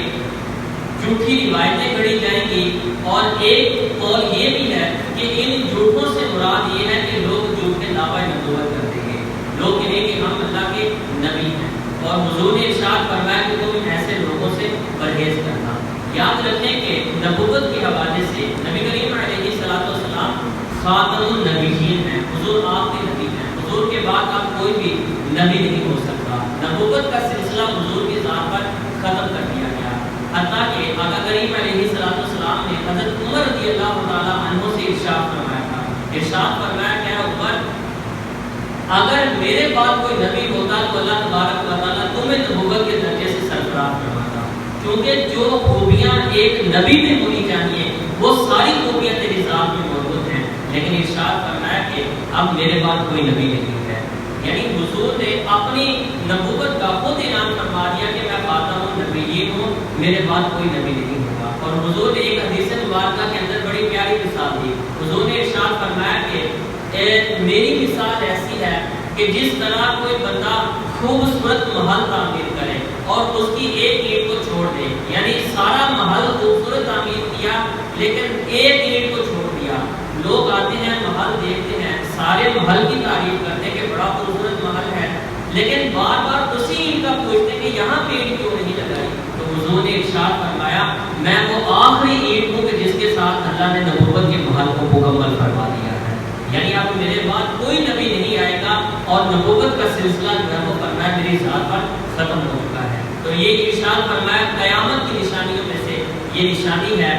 جھوٹی روایتیں گھڑی جائیں گی، اور ایک قول یہ بھی ہے کہ ان جھوٹوں سے مراد یہ ہے کہ لوگ جھوٹ کے دعوی نبوت کر دیں گے، لوگ کہیں گے ہم اللہ کے نبی ہیں، اور حضور نے ارشاد فرمایا کہ تم ایسے لوگوں سے پرہیز کرنا۔ یاد رکھیں کہ نبوت کے حوالے سے نبی کریم علیہ السلام خاتم النبیین ہیں، حضور آخری نبی ہیں، حضور کے بعد اب کوئی بھی نبی نہیں ہو سکتا، نبوت کا سلسلہ حضور کی ذات پر ختم کر دیا گیا، حتیٰ کہ آقا کریم علیہ السلام نے حضرت عمر رضی اللہ تعالیٰ عنہ سے ارشاد فرمایا تھا، ارشاد فرمایا کہ عمر اگر میرے بعد کوئی نبی ہوتا تو اللہ تبارک و تعالیٰ تمہیں نبوت کے درجے سے سرفراز فرماتا، کیونکہ جو خوبیاں ایک نبی میں ہونی چاہیے وہ ساری خوبیاں تیری ذات میں موجود ہیں، لیکن ارشاد فرمایا کہ اب میرے بعد کوئی نبی نہیں ہے، یعنی حضور نے اپنی نبوت کا خود اعلان فرما دیا کہ میں خاتم النبیین ہوں، میرے بعد کوئی نبی نہیں ہوگا۔ اور حضور نے ایک حدیث مبارکہ کے اندر بڑی پیاری مثال دی، حضور نے ارشاد فرمایا کہ میری مثال ایسی ہے کہ جس طرح کوئی بندہ خوبصورت محل تعمیر کرے اور اس کی ایک اینٹ کو چھوڑ دے، یعنی سارا محل خوبصورت تعمیر کیا لیکن ایک اینٹ کو چھوڑ دیا، لوگ آتے ہیں محل دیکھتے ہیں، سارے محل کی تعریف کرتے ہیں کہ لیکن بار بار اسی عید کا پوچھتے کہ یہاں پہ عید کیوں نہیں لگائی؟ تو حضور نے ارشاد فرمایا میں وہ آخری عید ہوں کہ جس کے ساتھ اللہ نے نبوت کے محل کو مکمل فرما دیا ہے، یعنی اب میرے بعد کوئی نبی نہیں آئے گا اور نبوت کا سلسلہ جو ہے وہ فرمایا میری ذات پر ختم ہو چکا ہے۔ تو یہ ارشاد فرمایا قیامت کی نشانیوں میں سے یہ نشانی ہے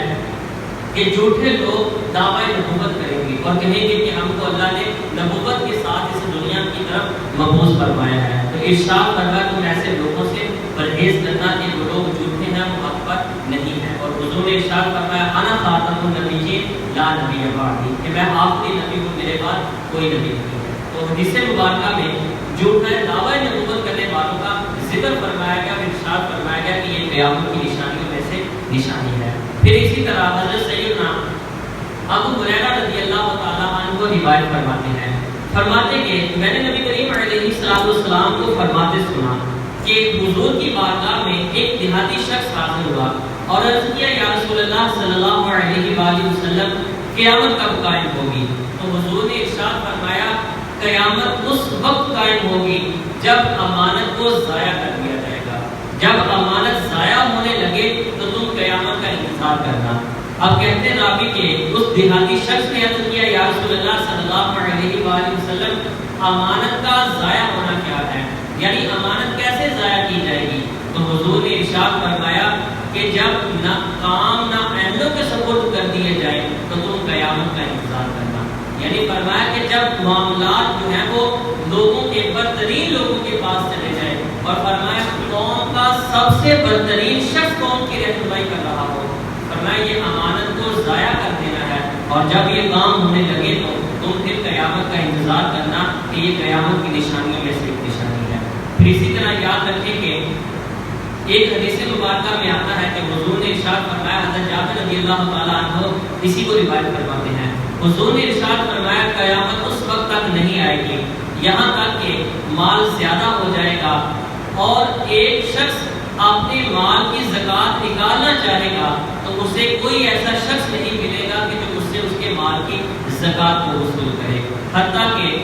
کہ جھوٹے لوگ دعویٰ نبوت کریں گے اور کہیں گے کہ ہم کو اللہ نے نبوت کے ساتھ اس دنیا کی طرف مبعوث فرمایا ہے۔ تو ارشاد فرمایا تم ایسے لوگوں سے پرہیز کرنا کہ جو لوگ جھوٹے ہیں وہ حق پر نہیں ہیں، اور حضور نے ارشاد فرمایا انا خاتم النبیین لا نبی بعدی، کہ میں آخری نبی ہوں، میرے بعد کوئی نبی نہیں ہے۔ تو حدیث مبارکہ میں جھوٹا دعویٰ نبوت کرنے والوں کا ذکر فرمایا گیا، ارشاد فرمایا گیا کہ یہ قیامت کی نشانیوں میں سے نشانی ہے۔ پھر اسی طرح حضرت سیدنا ابو ہریرہ رضی اللہ تعالیٰ عنہ کو روایت فرماتے ہیں، فرماتے کہ میں نے نبی کریم علیہ السلام کو فرماتے سنا کہ حضور کی بارگاہ میں ایک دیہاتی شخص حاضر ہوا اور عرض کیا یا رسول اللہ صلی اللہ علیہ وآلہ وسلم قیامت کب قائم ہوگی؟ تو حضور نے ارشاد فرمایا قیامت اس وقت قائم ہوگی جب امانت کو ضائع کر دیا جائے گا۔ جب امانت ضائع ہونے لگے تو تم قیامت کا انتظار کرنا۔ اب کہتے ہیں راوی کہ اس دیہاتی شخص نے عرض کیا یا رسول اللہ صلی اللہ علیہ وآلہ وسلم امانت کا ضائع ہونا کیا ہے، یعنی امانت کیسے ضائع کی جائے گی؟ تو حضور نے ارشاد فرمایا کہ جب نہ کام نہ اہلوں کے سپرد کر دیے جائیں تو تم قیامت کا انتظار کرنا، یعنی فرمایا کہ جب معاملات جو ہیں وہ لوگوں کے برترین لوگوں کے پاس چلے جائیں اور فرمایا قوم کا سب سے برترین شخص قوم کی رہنمائی کر رہا ہو، فرمایا یہ امانت کو ضائع کر دینا ہے، اور جب یہ کام ہونے لگے تو تم پھر قیامت کا انتظار کرنا کہ یہ قیامت کی نشانیوں میں سے ایک نشانی ہے۔ پھر اسی طرح یاد رکھیں کہ ایک حدیث مبارکہ میں آتا ہے کہ حضور نے ارشاد فرمایا، حضرت جابر رضی اللہ تعالیٰ عنہ اسی کو روایت فرماتے ہیں، حضور نے ارشاد فرمایا قیامت اس وقت تک نہیں آئے گی یہاں تک کہ مال زیادہ ہو جائے گا اور ایک شخص اپنے مال کی زکوٰۃ نکالنا چاہے گا تو اسے کوئی ایسا شخص نہیں ملے گا کہ جو اس سے اس کے مال کی زکوٰۃ کو وصول کرے، حتیٰ کہ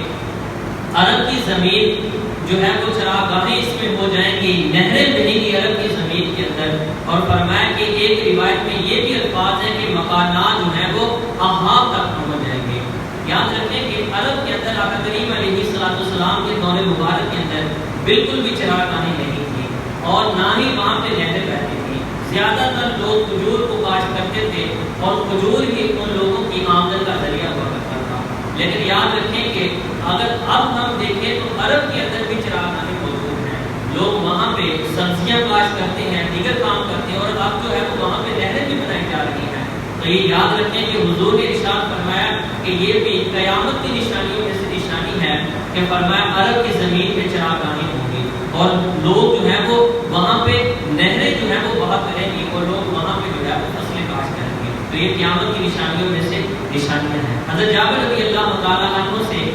عرب کی زمین جو ہے وہ چراگاہیں اس میں ہو جائیں گی، نہریں بہیں گی عرب کی زمین کے اندر، اور فرمایا کہ ایک روایت میں یہ بھی الفاظ ہے کہ مکانات جو ہیں وہ احاب تک پہنچ جائیں گے۔ یاد رکھیں کہ عرب کے اندر آقا کریم علیہ السلام کے دور مبارک کے اندر بالکل بھی چراگاہیں نہیں تھی اور نہ ہی وہاں پہ نہریں بہتی تھی، زیادہ تر لوگ کھجور کو کاشت کرتے تھے اور کھجور ہی ان لوگوں کی آمدن کا ذریعہ ہوا کرتا تھا۔ لیکن یاد رکھیں کہ اگر اب ہم دیکھیں تو عرب کے اندر بھی چراگاہیں موجود ہیں، لوگ وہاں پہ سبزیاں کاشت کرتے ہیں، دیگر کام کرتے ہیں، اور اب جو ہے وہ وہاں پہ نہریں بھی بنائی جا رہی ہیں۔ تو یہ یاد رکھیں کہ حضور نے ارشاد فرمایا کہ یہ بھی قیامت کی نشانیوں میں سے نشانی ہے کہ فرمایا عرب کی زمین میں چراگاہیں ہوں گی اور لوگ جو ہیں وہ وہاں پہ نہریں جو ہیں وہ بہت رہیں گی اور لوگ وہاں پہ جو ہے وہ فصلیں کاشت کریں گے۔ تو یہ قیامت کی نشانیوں میں سے نشانیاں ہیں۔ حضرت جابر رضی اللہ تعالیٰ عنہ سے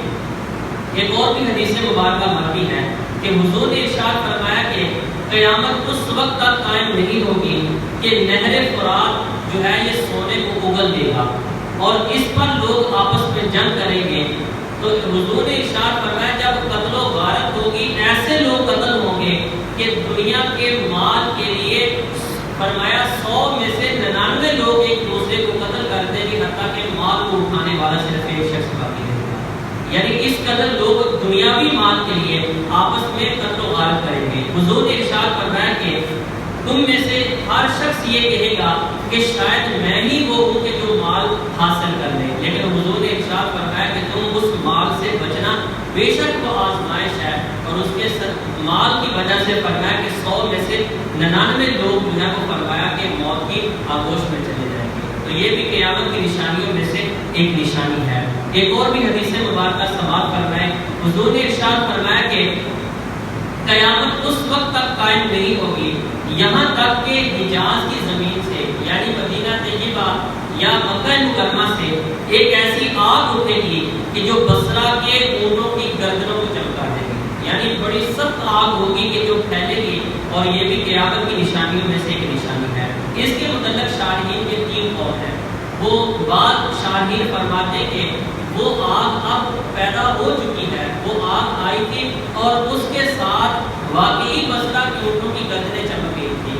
ایک اور بھی حدیث مبارکہ مروی ہے کہ حضور نے ارشاد فرمایا کہ قیامت اس وقت تک قائم نہیں ہوگی کہ نہر فرات جو ہے یہ سونے کو اگل دے گا اور اس پر لوگ آپس میں جنگ کریں گے۔ تو حضور نے ارشاد فرمایا جب قتل و غارت ہوگی ایسے لوگ قتل ہوں گے کہ دنیا کے مال کے لیے فرمایا 100 میں سے 99 لوگ ایک دوسرے کو قتل کر دیں گے، حتیٰ کہ مال کو اٹھانے والا صرف ایک شخص باقی رہے گا۔ یعنی اس قدر لوگ دنیاوی مال کے لیے آپس میں قتل و غارت کریں گے۔ حضور نے ارشاد فرمایا کہ تم میں سے ہر شخص یہ کہے گا کہ شاید میں ہی وہ ہوں کہ جو مال حاصل کر لے، لیکن حضور نے ارشاد فرمایا کہ تم اس مال سے بچنا، بے شک وہ آزمائش ہے، اور اس کے مال کی وجہ سے فرمایا کہ 100 میں سے 99 لوگ جو ہے وہ فرمایا کہ موت کی آغوش میں چلے جائیں گے۔ تو یہ بھی قیامت کی نشانیوں میں سے ایک نشانی ہے۔ ایک اور بھی حدیث مبارکہ سماعت فرمائے، حضور نے ارشاد فرمایا کہ قیامت اس وقت تک قائم نہیں ہوگی یہاں تک کہ حجاز کی زمین سے یعنی مدینہ طیبہ یا مکہ مکرمہ سے ایک ایسی آگ اٹھے گی کہ جو بصرہ کے اونٹوں کی گردنوں کو چمکا دے گی، یعنی بڑی سخت آگ ہوگی کہ جو پھیلے گی، اور یہ بھی قیامت کی نشانیوں میں سے ایک نشانی ہے۔ اس کے متعلق شارحین کے 3 قول ہیں۔ وہ بعض شارحین فرماتے کہ وہ آگ اب پیدا ہو چکی ہے وہ آگ آئی تھی اور اس کے ساتھ واقعی بصرہ کی اونٹوں کی گردنیں چمک گئی تھی۔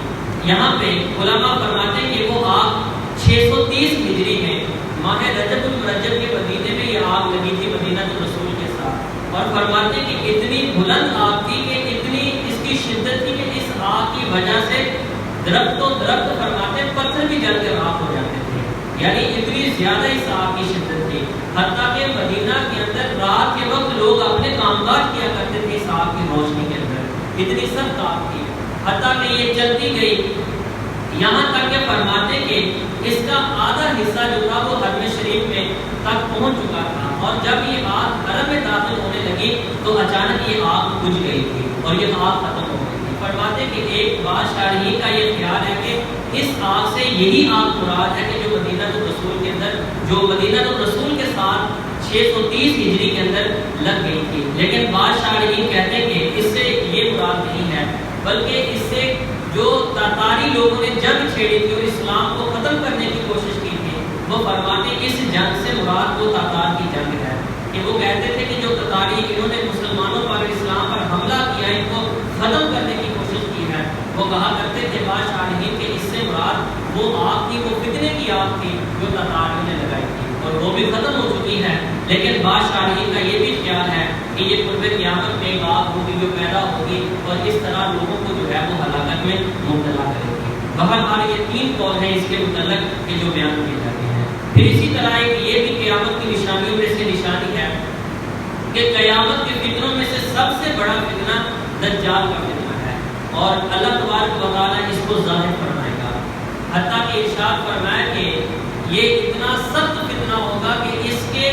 یہاں پہ علماء فرماتے ہیں کہ وہ آگ 630 ہجری میں ماہ رجب المرجب کے مدینے میں یہ آگ لگی تھی مدینہ رسول کے ساتھ، اور فرماتے ہیں کہ اتنی بلند آگ تھی کہ اتنی اس کی شدت تھی کہ اس آگ کی وجہ سے درخت و درخت فرماتے ہیں پتھر بھی جل کے راکھ ہو جاتے تھے، یعنی اتنی زیادہ اس آگ کی شدت تھی، حتیٰ کہ مدینہ کے اندر رات کے وقت لوگ اپنے کام کاج کیا کرتے تھے اس آگ کی روشنی کے اندر، اتنی سخت آگ تھی، حتیٰ کہ یہ چلتی گئی یہاں تک کہ فرماتے کہ اس کا آدھا حصہ جو تھا وہ حرم شریف میں تک پہنچ چکا تھا، اور جب یہ آگ حرم میں داخل ہونے لگی تو اچانک یہ آگ بجھ گئی تھی اور یہ آگ ختم ہو گئی تھی۔ فرماتے کہ ایک بعض شارحین کا یہ خیال ہے کہ اس آگ سے یہی آگ مراد ہے کہ جو مدینہ الرسول کے اندر، جو مدینہ الرسول کے ساتھ 630 ہجری کے اندر لگ گئی تھی، لیکن بعض شارحین کہتے ہیں کہ اس سے یہ مراد نہیں ہے، بلکہ اس سے جو تاتاری لوگوں نے جنگ چھیڑی تھی اور اسلام کو ختم کرنے کی کوشش کی تھی، وہ فرماتے ہیں اس جنگ سے مراد وہ تاتار کی جنگ ہے، کہ وہ کہتے تھے کہ جو تاتاری انہوں نے مسلمانوں پر اسلام پر حملہ کیا، ان کو ختم کرنے کی کوشش کی ہے، وہ کہا کرتے تھے بعض شارحین کہ اس سے مراد وہ آگ تھی، وہ فتنے کی آگ تھی جو تاتاریوں نے لگائی تھی، اور وہ بھی ختم ہو چکی ہے، لیکن بعض شارحین کا یہ بھی خیال ہے کہ یہ قرب قیامت میں ایک آگ ہوگی جو پیدا ہوگی اور اس طرح لوگوں کو جو ہے وہ ہلاکت میں مبتلا کرے گی۔ بہرحال یہ 3 قول ہیں اس کے متعلق کہ جو بیان کیے جاتے ہیں۔ پھر اسی طرح ایک یہ بھی قیامت کی نشانیوں میں سے نشانی ہے کہ قیامت کے فتنوں میں سے سب سے بڑا فتنہ دجال کا فتنہ ہے، اور اللہ تبارک و تعالیٰ اس کو ظاہر فرمائے گا، حتیٰ کہ ارشاد فرمایا کہ یہ اتنا سخت فتنہ ہوگا کہ اس کے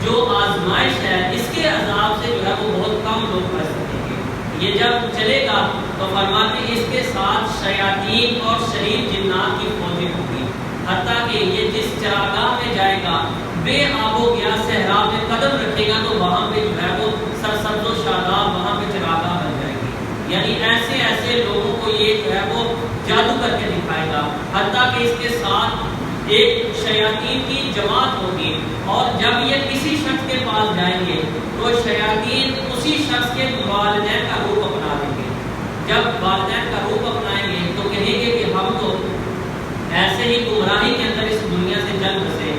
جو آزمائش ہے، اس کے عذاب سے جو ہے وہ بہت کم لوگ بچ سکیں گے۔ یہ جب چلے گا تو فرماتے ہیں اس کے ساتھ شیاطین اور شریر جنات کی فوجیں ہوں گی، حتیٰ کہ یہ جس چراگاہ میں جائے گا بے آب و گیا صحرا میں قدم رکھے گا تو وہاں پہ جو ہے وہ سرسبز و شاداب وہاں پہ چراگاہ بن جائے گی، یعنی ایسے ایسے لوگوں کو یہ جو ہے وہ جادو کر کے دکھائے گا، حتیٰ کہ اس کے ساتھ ایک شیاطین کی جماعت ہوگی، اور جب یہ کسی شخص کے پاس جائیں گے تو شیاطین اسی شخص کے والدین کا روپ اپنا دیں گے، جب والدین کا روپ اپنائیں گے تو کہیں گے کہ ہم تو ایسے ہی گمراہی کے اندر اس دنیا سے چل بسے،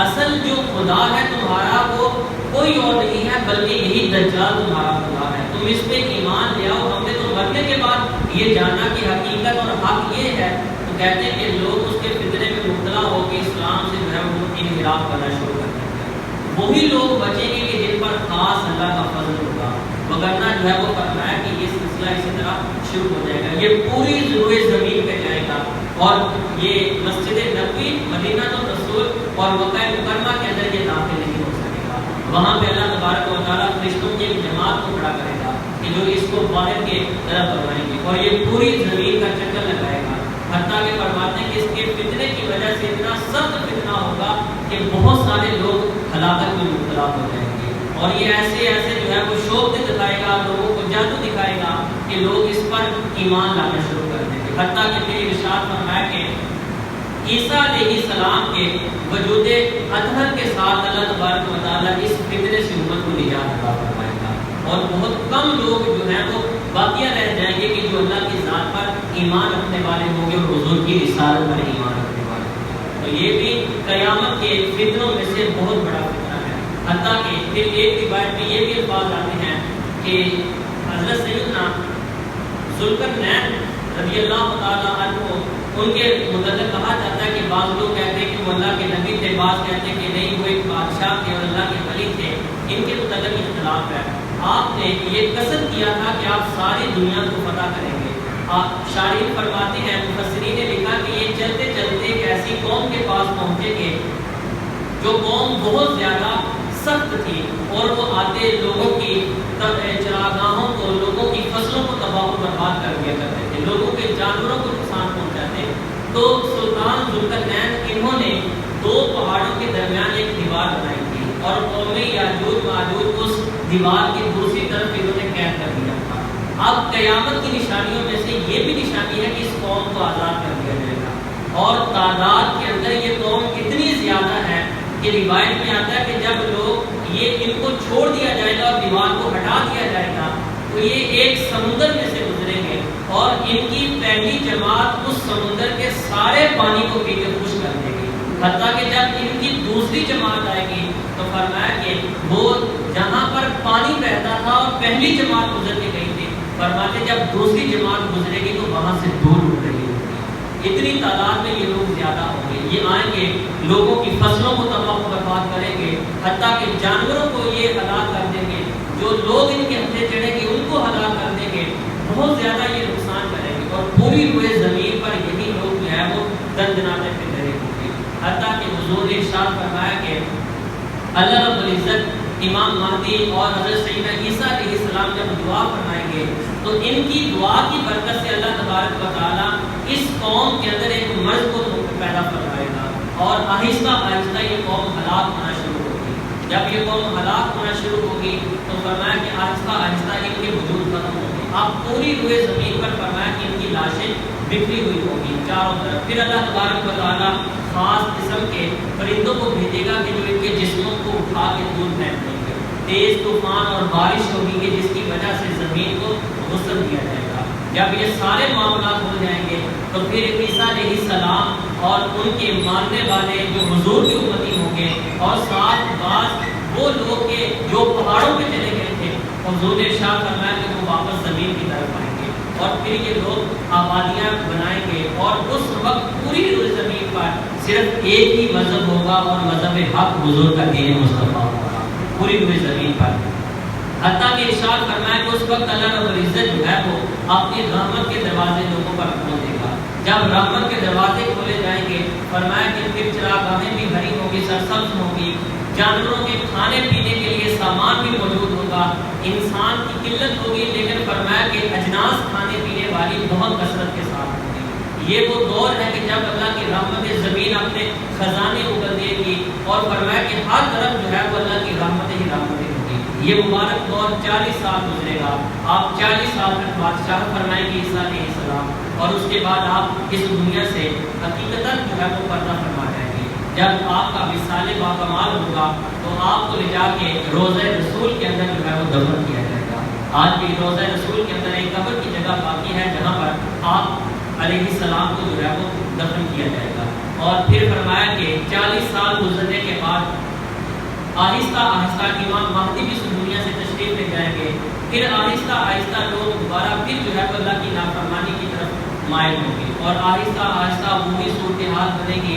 اصل جو خدا ہے تمہارا وہ کوئی اور نہیں ہے بلکہ یہی دجال تمہارا خدا ہے، تم اس پہ ایمان لے آؤ، ہم نے تو مرنے کے بعد یہ جانا کہ حقیقت اور حق یہ ہے، تو کہتے ہیں کہ لوگ اس کے فتنے میں مبتلا ہو کے اسلام سے جو ہے وہ انحراف کرنا شروع کر دیں گے، وہی لوگ بچیں گے کہ جن پر خاص اللہ کا فضل ہوگا، وگرنہ جو ہے وہ فرمایا کہ یہ سلسلہ اسی طرح شروع ہو جائے گا، یہ پوری روئے زمین پہ جائے گا، اور یہ مسجد نبوی مدینہ الرسول اور مکہ مکرمہ کے اندر یہ داخل نہیں ہو سکے گا، وہاں پہ اللہ تبارک و تعالیٰ فرشتوں کی ایک جماعت کو کھڑا کرے گا کہ جو اس کو باہر کی طرف بڑھائیں گے، اور یہ پوری زمین کا چکر لگائے گا، حتیٰ کہ فرماتے ہیں کہ اس کے فتنے کی وجہ سے اتنا سخت فتنہ ہوگا کہ بہت سارے لوگ ہلاکت میں مبتلا ہو جائیں گے، اور یہ ایسے ایسے جو ہے وہ شوق دکھائے گا، لوگوں کو جادو دکھائے گا کہ لوگ اس پر ایمان لانا شروع کر دیں گے، حتیٰ کہ پھر ارشاد فرمایا کہ عیسیٰ علیہ السلام کے وجود اطہر کے ساتھ اللہ تبارک و تعالیٰ اس فتنے سے امت کو نجات عطا فرمائے گا، اور بہت کم لوگ جو ہیں وہ باقیہ رہ جائیں گے کہ جو اللہ کی ذات پر ایمان رکھنے والے ہوں گے اور حضور کی رسالت پر ایمان رکھنے والے ہوں گے، تو یہ بھی قیامت کے فتنوں میں سے بہت بڑا فتنہ ہے، حتیٰ کہ پھر ایک روایت میں یہ بھی الفاظ آتے ہیں کہ حضرت سیدنا ذوالقرنین رضی اللہ تعالیٰ عنہ ان کے متعلق کہا جاتا ہے کہ بعض لوگ کہتے ہیں کہ وہ اللہ کے نبی تھے، بعض کہتے ہیں کہ نہیں وہ ایک بادشاہ تھے اور اللہ کے ولی تھے، ان کے متعلق اختلاف ہے۔ آپ نے یہ قصد کیا تھا کہ آپ ساری دنیا کو فتح کریں گے، آپ شارحین فرماتے ہیں، مفسرین نے لکھا کہ یہ چلتے چلتے ایک ایسی قوم کے پاس پہنچے گے جو قوم بہت زیادہ سخت تھی، اور وہ آتے لوگوں کی چراگاہوں کو، لوگوں کی فصلوں کو تباہ و برباد کر دیا کرتے تھے، لوگوں کے جانوروں کو نقصان پہنچاتے۔ تو سلطان ذوالقرنین انہوں نے 2 پہاڑوں کے درمیان ایک دیوار بنائی تھی، اور قوم یاجوج ماجوج اس دیوار کی دوسری طرف انہوں نے قید کر دیا تھا۔ اب قیامت کی نشانیوں میں سے یہ بھی نشانی ہے کہ اس قوم کو آزاد کر دیا جائے گا، اور تعداد کے اندر یہ قوم اتنی زیادہ ہے کہ روایت میں آتا ہے کہ جب لوگ یہ ان کو چھوڑ دیا جائے گا اور دیوار کو ہٹا دیا جائے گا تو یہ ایک سمندر میں سے گزریں گے اور ان کی پہلی جماعت اس سمندر کے سارے پانی کو پی کے خشک کر دے گی، حتیٰ کہ جب ان کی دوسری جماعت آئے گی تو فرمایا کہ وہ جہاں پر پانی بہتا تھا اور پہلی جماعت گزر کے گئی تھی، فرماتے جب دوسری جماعت گزرے گی تو وہاں سے دور اٹھ رہی ہوگی۔ اتنی تعداد میں یہ لوگ زیادہ ہوں گے، یہ آئیں گے، لوگوں کی فصلوں کو تباہ و برباد کریں گے، حتیٰ کہ جانوروں کو یہ ہلاک کر دیں گے، جو لوگ ان کے ہتھے چڑھیں گے ان کو ہلاک کر دیں گے، بہت زیادہ یہ نقصان کریں گے اور پوری ہوئے زمین پر یہی لوگ جو ہے وہ دندناتے پھر رہے ہوں گے۔ حتیٰ کہ حضور نے ارشاد فرمایا کہ اللہ رب العزت امام مہدی اور حضرت سیدنا عیسیٰ علیہ السلام جب دعا فرمائیں گے تو ان کی دعا کی برکت سے اللہ تبارک و تعالیٰ اس قوم کے اندر ایک مرض کو پیدا فرمائے گا اور آہستہ آہستہ یہ قوم ہلاک ہونا شروع ہوگی۔ جب یہ قوم ہلاک ہونا شروع ہوگی تو فرمایا کہ آہستہ آہستہ ان کے وجود ختم ہوگی، آپ پوری روئے زمین پر فرمایا کہ ان کی لاشیں بکھری ہوئی ہوگی چاروں طرف۔ پھر اللہ تبارک و تعالیٰ خاص قسم کے پرندوں کو بھیجے گا کہ جو ان کے جسموں کو اٹھا کے دور پھینک دیں گے، تیز طوفان اور بارش ہوگی کہ جس کی وجہ سے زمین کو غسل دیا جائے گا۔ جب یہ سارے معاملات ہو جائیں گے تو پھر عیسیٰ علیہ السلام اور ان کے ماننے والے جو حضور کی امتی ہوں گے اور ساتھ بعض وہ لوگ کے جو پہاڑوں پہ چلے گئے تھے، حضور نے ارشاد فرمایا کہ وہ واپس زمین کی طرف آئیں گے اور پھر یہ لوگ آبادیاں بنائیں گے اور اس وقت پوری زمین پر صرف ایک ہی مذہب ہوگا اور مذہب حق حضور کا دین مصطفیٰ ہوگا پوری ہوئی زمین پر۔ حتیٰ کہ ارشاد فرمایا کہ اس وقت اللہ رب العزت جو ہے وہ اپنی رحمت کے دروازے لوگوں پر کھول دے گا۔ جب رحمت کے دروازے کھولے جائیں گے فرمایا کہ پھر چراگاہیں بھی بھری ہوگی، سرسبز ہوگی، جانوروں کے کھانے پینے کے لیے سامان بھی موجود ہوگا، انسان کی قلت ہوگی لیکن فرمایا کہ اجناس کھانے پینے والی بہت کثرت کے ساتھ ہوگی۔ یہ وہ دور ہے کہ جب اللہ کی رحمت زمین اپنے خزانے اگل دے گی اور فرمایا کہ ہر طرف جو ہے وہ اللہ کی رحمت ہی رحمتیں ہوگی۔ یہ مبارک دور 40 سال گزرے گا، آپ 40 سال تک بادشاہ فرمائیں گے عیسیٰ علیہ السلام اور اس کے بعد آپ اس دنیا سے حقیقتاً جو ہے وہ پردہ فرما جائیں گے۔ جب آپ کا وصال باکمال ہوگا تو آپ کو لے جا کے روضہ رسول کے اندر جو ہے وہ دفن کیا جائے گا۔ آج بھی روضہ رسول کے اندر ایک قبر کی جگہ باقی ہے جہاں پر آپ علیہ السلام کو جو ہے وہ دفن کیا جائے گا۔ اور پھر فرمایا کہ 40 سال گزرنے کے بعد آہستہ آہستہ امام مہدی بھی اس دنیا سے تشریف لے جائیں گے، پھر آہستہ آہستہ لوگ دوبارہ پھر جو ہے اللہ کی نافرمانی کی طرف مائل ہوں گے اور آہستہ آہستہ وہی صورتحال بنے گی،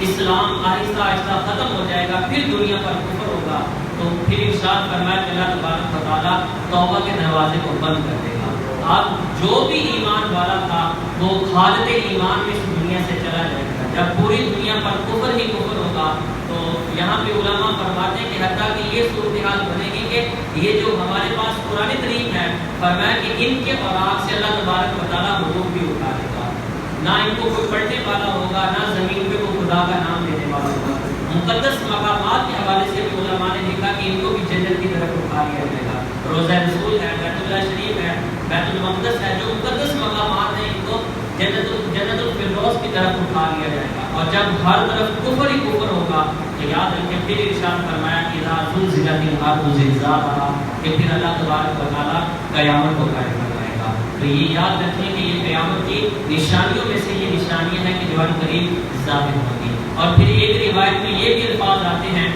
اسلام آہستہ آہستہ ختم ہو جائے گا، پھر دنیا پر کفر ہوگا تو پھر ارشاد فرمایا کہ اللہ تبارک و تعالیٰ توبہ کے دروازے کو بند کر دے گا۔ اب جو بھی ایمان والا تھا وہ خالد ایمان میں اس دنیا سے چلا جائے گا۔ جب پوری دنیا پر کفر ہی کفر ہوگا تو یہاں پہ علماء فرماتے ہیں کہ حتیٰ کہ یہ صورتحال بنے گی کہ یہ جو ہمارے پاس قرآن کریم ہے فرمایا کہ ان کے اوراق سے اللہ تبارک و تعالیٰ حقوق بھی اٹھا دے گا، نہ ان کو کوئی پڑھنے والا ہوگا نہ زمین پہ کوئی خدا کا نام لینے والا ہوگا۔ مقدس مقامات کے حوالے سے بھی علماء نے لکھا کہ ان کو بھی جنت کی طرف اٹھا لیا جائے گا۔ روضہ رسول ہے، بیت اللہ شریف ہے، بیت المقدس ہے، جو مقدس مقامات ہیں ان کو جنت الفردوس کی طرف اٹھا لیا جائے گا۔ اور جب ہر طرف کفر ہی کفر ہوگا تو یاد رکھیں پھر ارشاد فرمایا کہ اذا زلزلت الارض زلزالها کہ پھر اللہ تبارک و تعالیٰ قیامت کو قائم کروائے گا۔ تو یہ یاد رکھیں کہ یہ قیامت کی نشانیوں میں سے یہ نشانیاں ہیں کہ جو قریب ظاہر ہوگی۔ اور پھر ایک روایت میں یہ بھی الفاظ آتے ہیں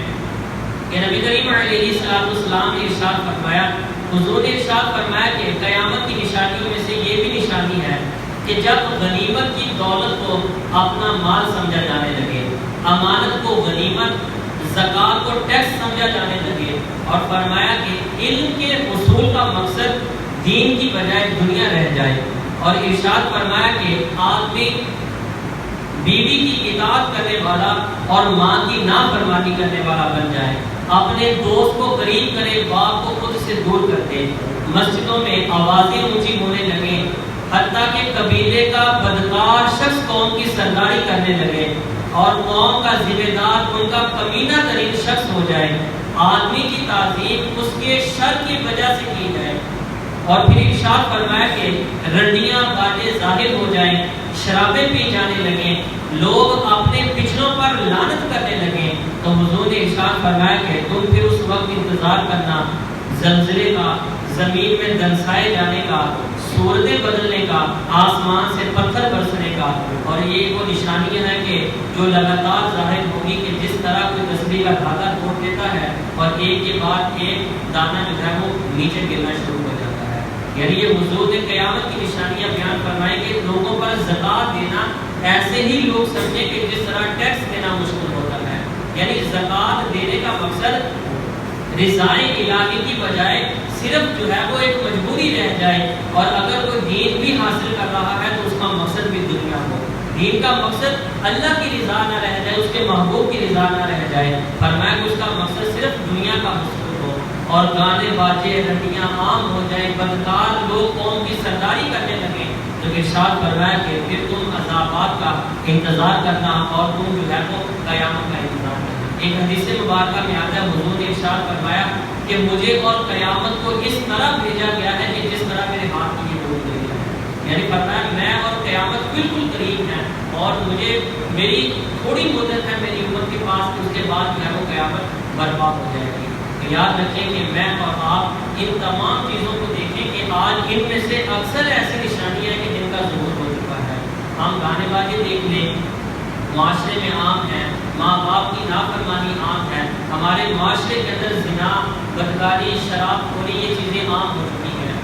کہ نبی کریم علیہ السلام نے ارشاد فرمایا، حضور نے ارشاد فرمایا کہ قیامت کی نشانیوں میں سے یہ بھی نشانی ہے کہ جب غنیمت کی دولت کو اپنا مال سمجھا جانے لگے، امانت کو غنیمت، زکوٰۃ کو ٹیکس سمجھا جانے لگے، اور فرمایا کہ علم کے حصول کا مقصد دین کی بجائے دنیا رہ جائے، اور ارشاد فرمایا کہ آدمی بیوی کی اطاعت کرنے والا اور ماں کی نافرمانی کرنے والا بن جائے، اپنے دوست کو قریب کرے، باپ کو خود سے دور کر دے، مسجدوں میں آوازیں اونچی ہونے لگیں، حتیٰ کہ قبیلے کا بدکار شخص قوم کی سرداری کرنے لگے اور قوم کا ذمہ دار ان کا کمینہ ترین شخص ہو جائے، آدمی کی تعظیم اس کے شر کی وجہ سے کی جائے، اور پھر ارشاد فرمایا کہ رنڈیاں باتیں ظاہر ہو جائیں، شرابیں پی جانے لگیں، لوگ اپنے پچھلوں فرشتوں پر لعنت کرنے لگے تو حضور نے ارشاد فرمایا کہ تم پھر اس وقت انتظار کرنا زلزلے کا، زمین میں دنسائے جانے کا، صورتیں بدلنے کا، آسمان سے پتھر برسنے کا. اور یہ وہ نشانیاں ہیں کہ جو لگاتار ظاہر ہوگی کہ جس طرح کوئی تسبیح کا دھاگا توڑ دیتا ہے اور ایک کے بعد ایک دانہ جو ہے وہ نیچے گرنا شروع ہو جاتا ہے. یعنی یہ حضور نے قیامت کی نشانیاں بیان فرمائی کہ لوگوں پر زکوٰۃ دینا ایسے ہی لوگ سمجھیں کہ جس طرح ٹیکس دینا مشکل ہوتا ہے. یعنی زکوٰۃ دینے کا مقصد رضائے الہی کی بجائے صرف جو ہے وہ ایک مجبوری رہ جائے، اور اگر کوئی دین بھی حاصل کر رہا ہے تو اس کا مقصد بھی دنیا ہو. دین کا مقصد اللہ کی رضا نہ رہ جائے، اس کے محبوب کی رضا نہ رہ جائے. فرمایا کہ اس کا مقصد صرف دنیا کا مقصد ہو اور گانے باجے رنڈیاں عام ہو جائیں، بدکار لوگ قوم کی سرداری کرنے لگیں. تو ارشاد فرمایا کہ پھر تم عذابات کا انتظار کرنا اور تم جو ہے وہ قیامت کا انتظار کرنا. ایک حدیث مبارکہ میں آتا ہے حضور نے ارشاد فرمایا کہ مجھے اور قیامت کو اس طرح بھیجا گیا ہے کہ جس طرح میرے ہاتھ کی یہ ڈور گئی ہے. یعنی فرمایا میں اور قیامت بالکل قریب ہیں، اور مجھے میری تھوڑی مدت ہے میری امت کے پاس، اس کے بعد جو ہے وہ قیامت برپا ہو جائے گی. تو یاد رکھیں کہ میں اور آپ ان تمام چیزوں کو دیکھیں کہ آج ان میں سے اکثر ایسی نشانیاں ہیں کہ جن کا ظہور ہو چکا ہے. ہم گانے بازی دیکھ لیں، معاشرے میں عام ہیں، ماں باپ کی نافرمانی عام ہے، ہمارے معاشرے کے اندر زنا، بدکاری، شراب خوری یہ چیزیں عام ہو چکی ہیں.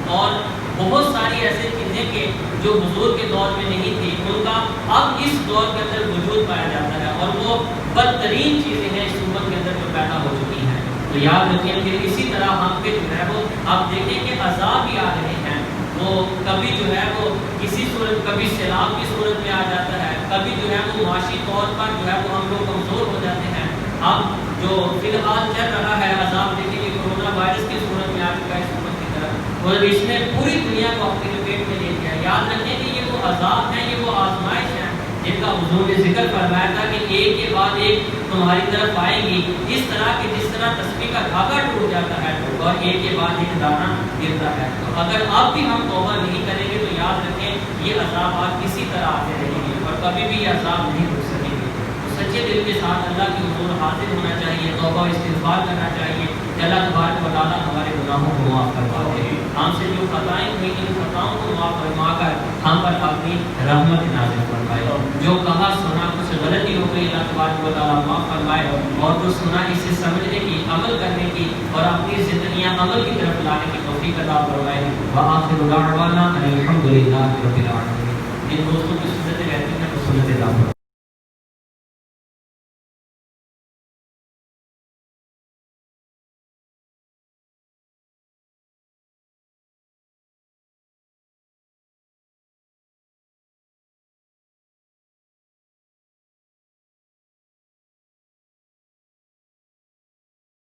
اور بہت ساری ایسی چیزیں کہ جو حضور کے دور میں نہیں تھی ان کا اب اس دور کے اندر وجود پایا جاتا ہے، اور وہ بدترین چیزیں ہیں اس امت کے اندر جو پیدا ہو چکی ہیں. تو یاد رکھیں کہ اسی طرح ہم پہ جو ہے وہ آپ دیکھیں کہ عذاب بھی آ رہے ہیں. وہ کبھی جو ہے وہ کسی صورت، کبھی سیلاب کی صورت میں آ جاتا ہے، کبھی جو ہے وہ معاشی طور پر جو ہے وہ ہم لوگ کمزور ہو جاتے ہیں. اب جو فی الحال چل رہا ہے عذاب دیکھیں کہ کورونا وائرس کی صورت میں آ چکا ہے اس امت کی طرف، اور اس نے پوری دنیا کو اپنی لپیٹ میں لے لیا. یاد رکھیں کہ یہ وہ عذاب ہیں، یہ وہ آزمائش ہیں جن کا حضور نے ذکر فرمایا تھا کہ ایک کے بعد ایک تمہاری طرف آئے گی، اس طرح کہ جس طرح تسبیح کا دھاگا ٹوٹ جاتا ہے اور ایک کے بعد ایک دانہ گرتا ہے. تو اگر اب بھی ہم توبہ نہیں کریں گے تو یاد رکھیں یہ عذابات اسی طرح آتے رہیں گے اور کبھی بھی یہ عذاب نہیں رک سکیں گے. تو سچے دل کے ساتھ اللہ کی حضور حاضر ہونا چاہیے، توبہ استغفار کرنا چاہیے کہ اللہ تبارک و تعالیٰ ہمارے گناہوں کو معاف کروا دے. ہم سے جو خطائیں ہوئی ان خطاؤں کو معاف فرما کر ہم پر اپنی رحمت نازل فرمائے. جو کہا سنا کچھ غلطی ہو گئی اللہ تبارک و تعالیٰ معاف فرمائے، اور جو سنا اسے سمجھنے کی، عمل کرنے کی اور اپنی زندگیاں عمل کی طرف لانے کی توفیق عطا فرمائے. وآخر دعوانا ان الحمد للہ رب العالمین. جن دوستوں کی سنتیں رہتی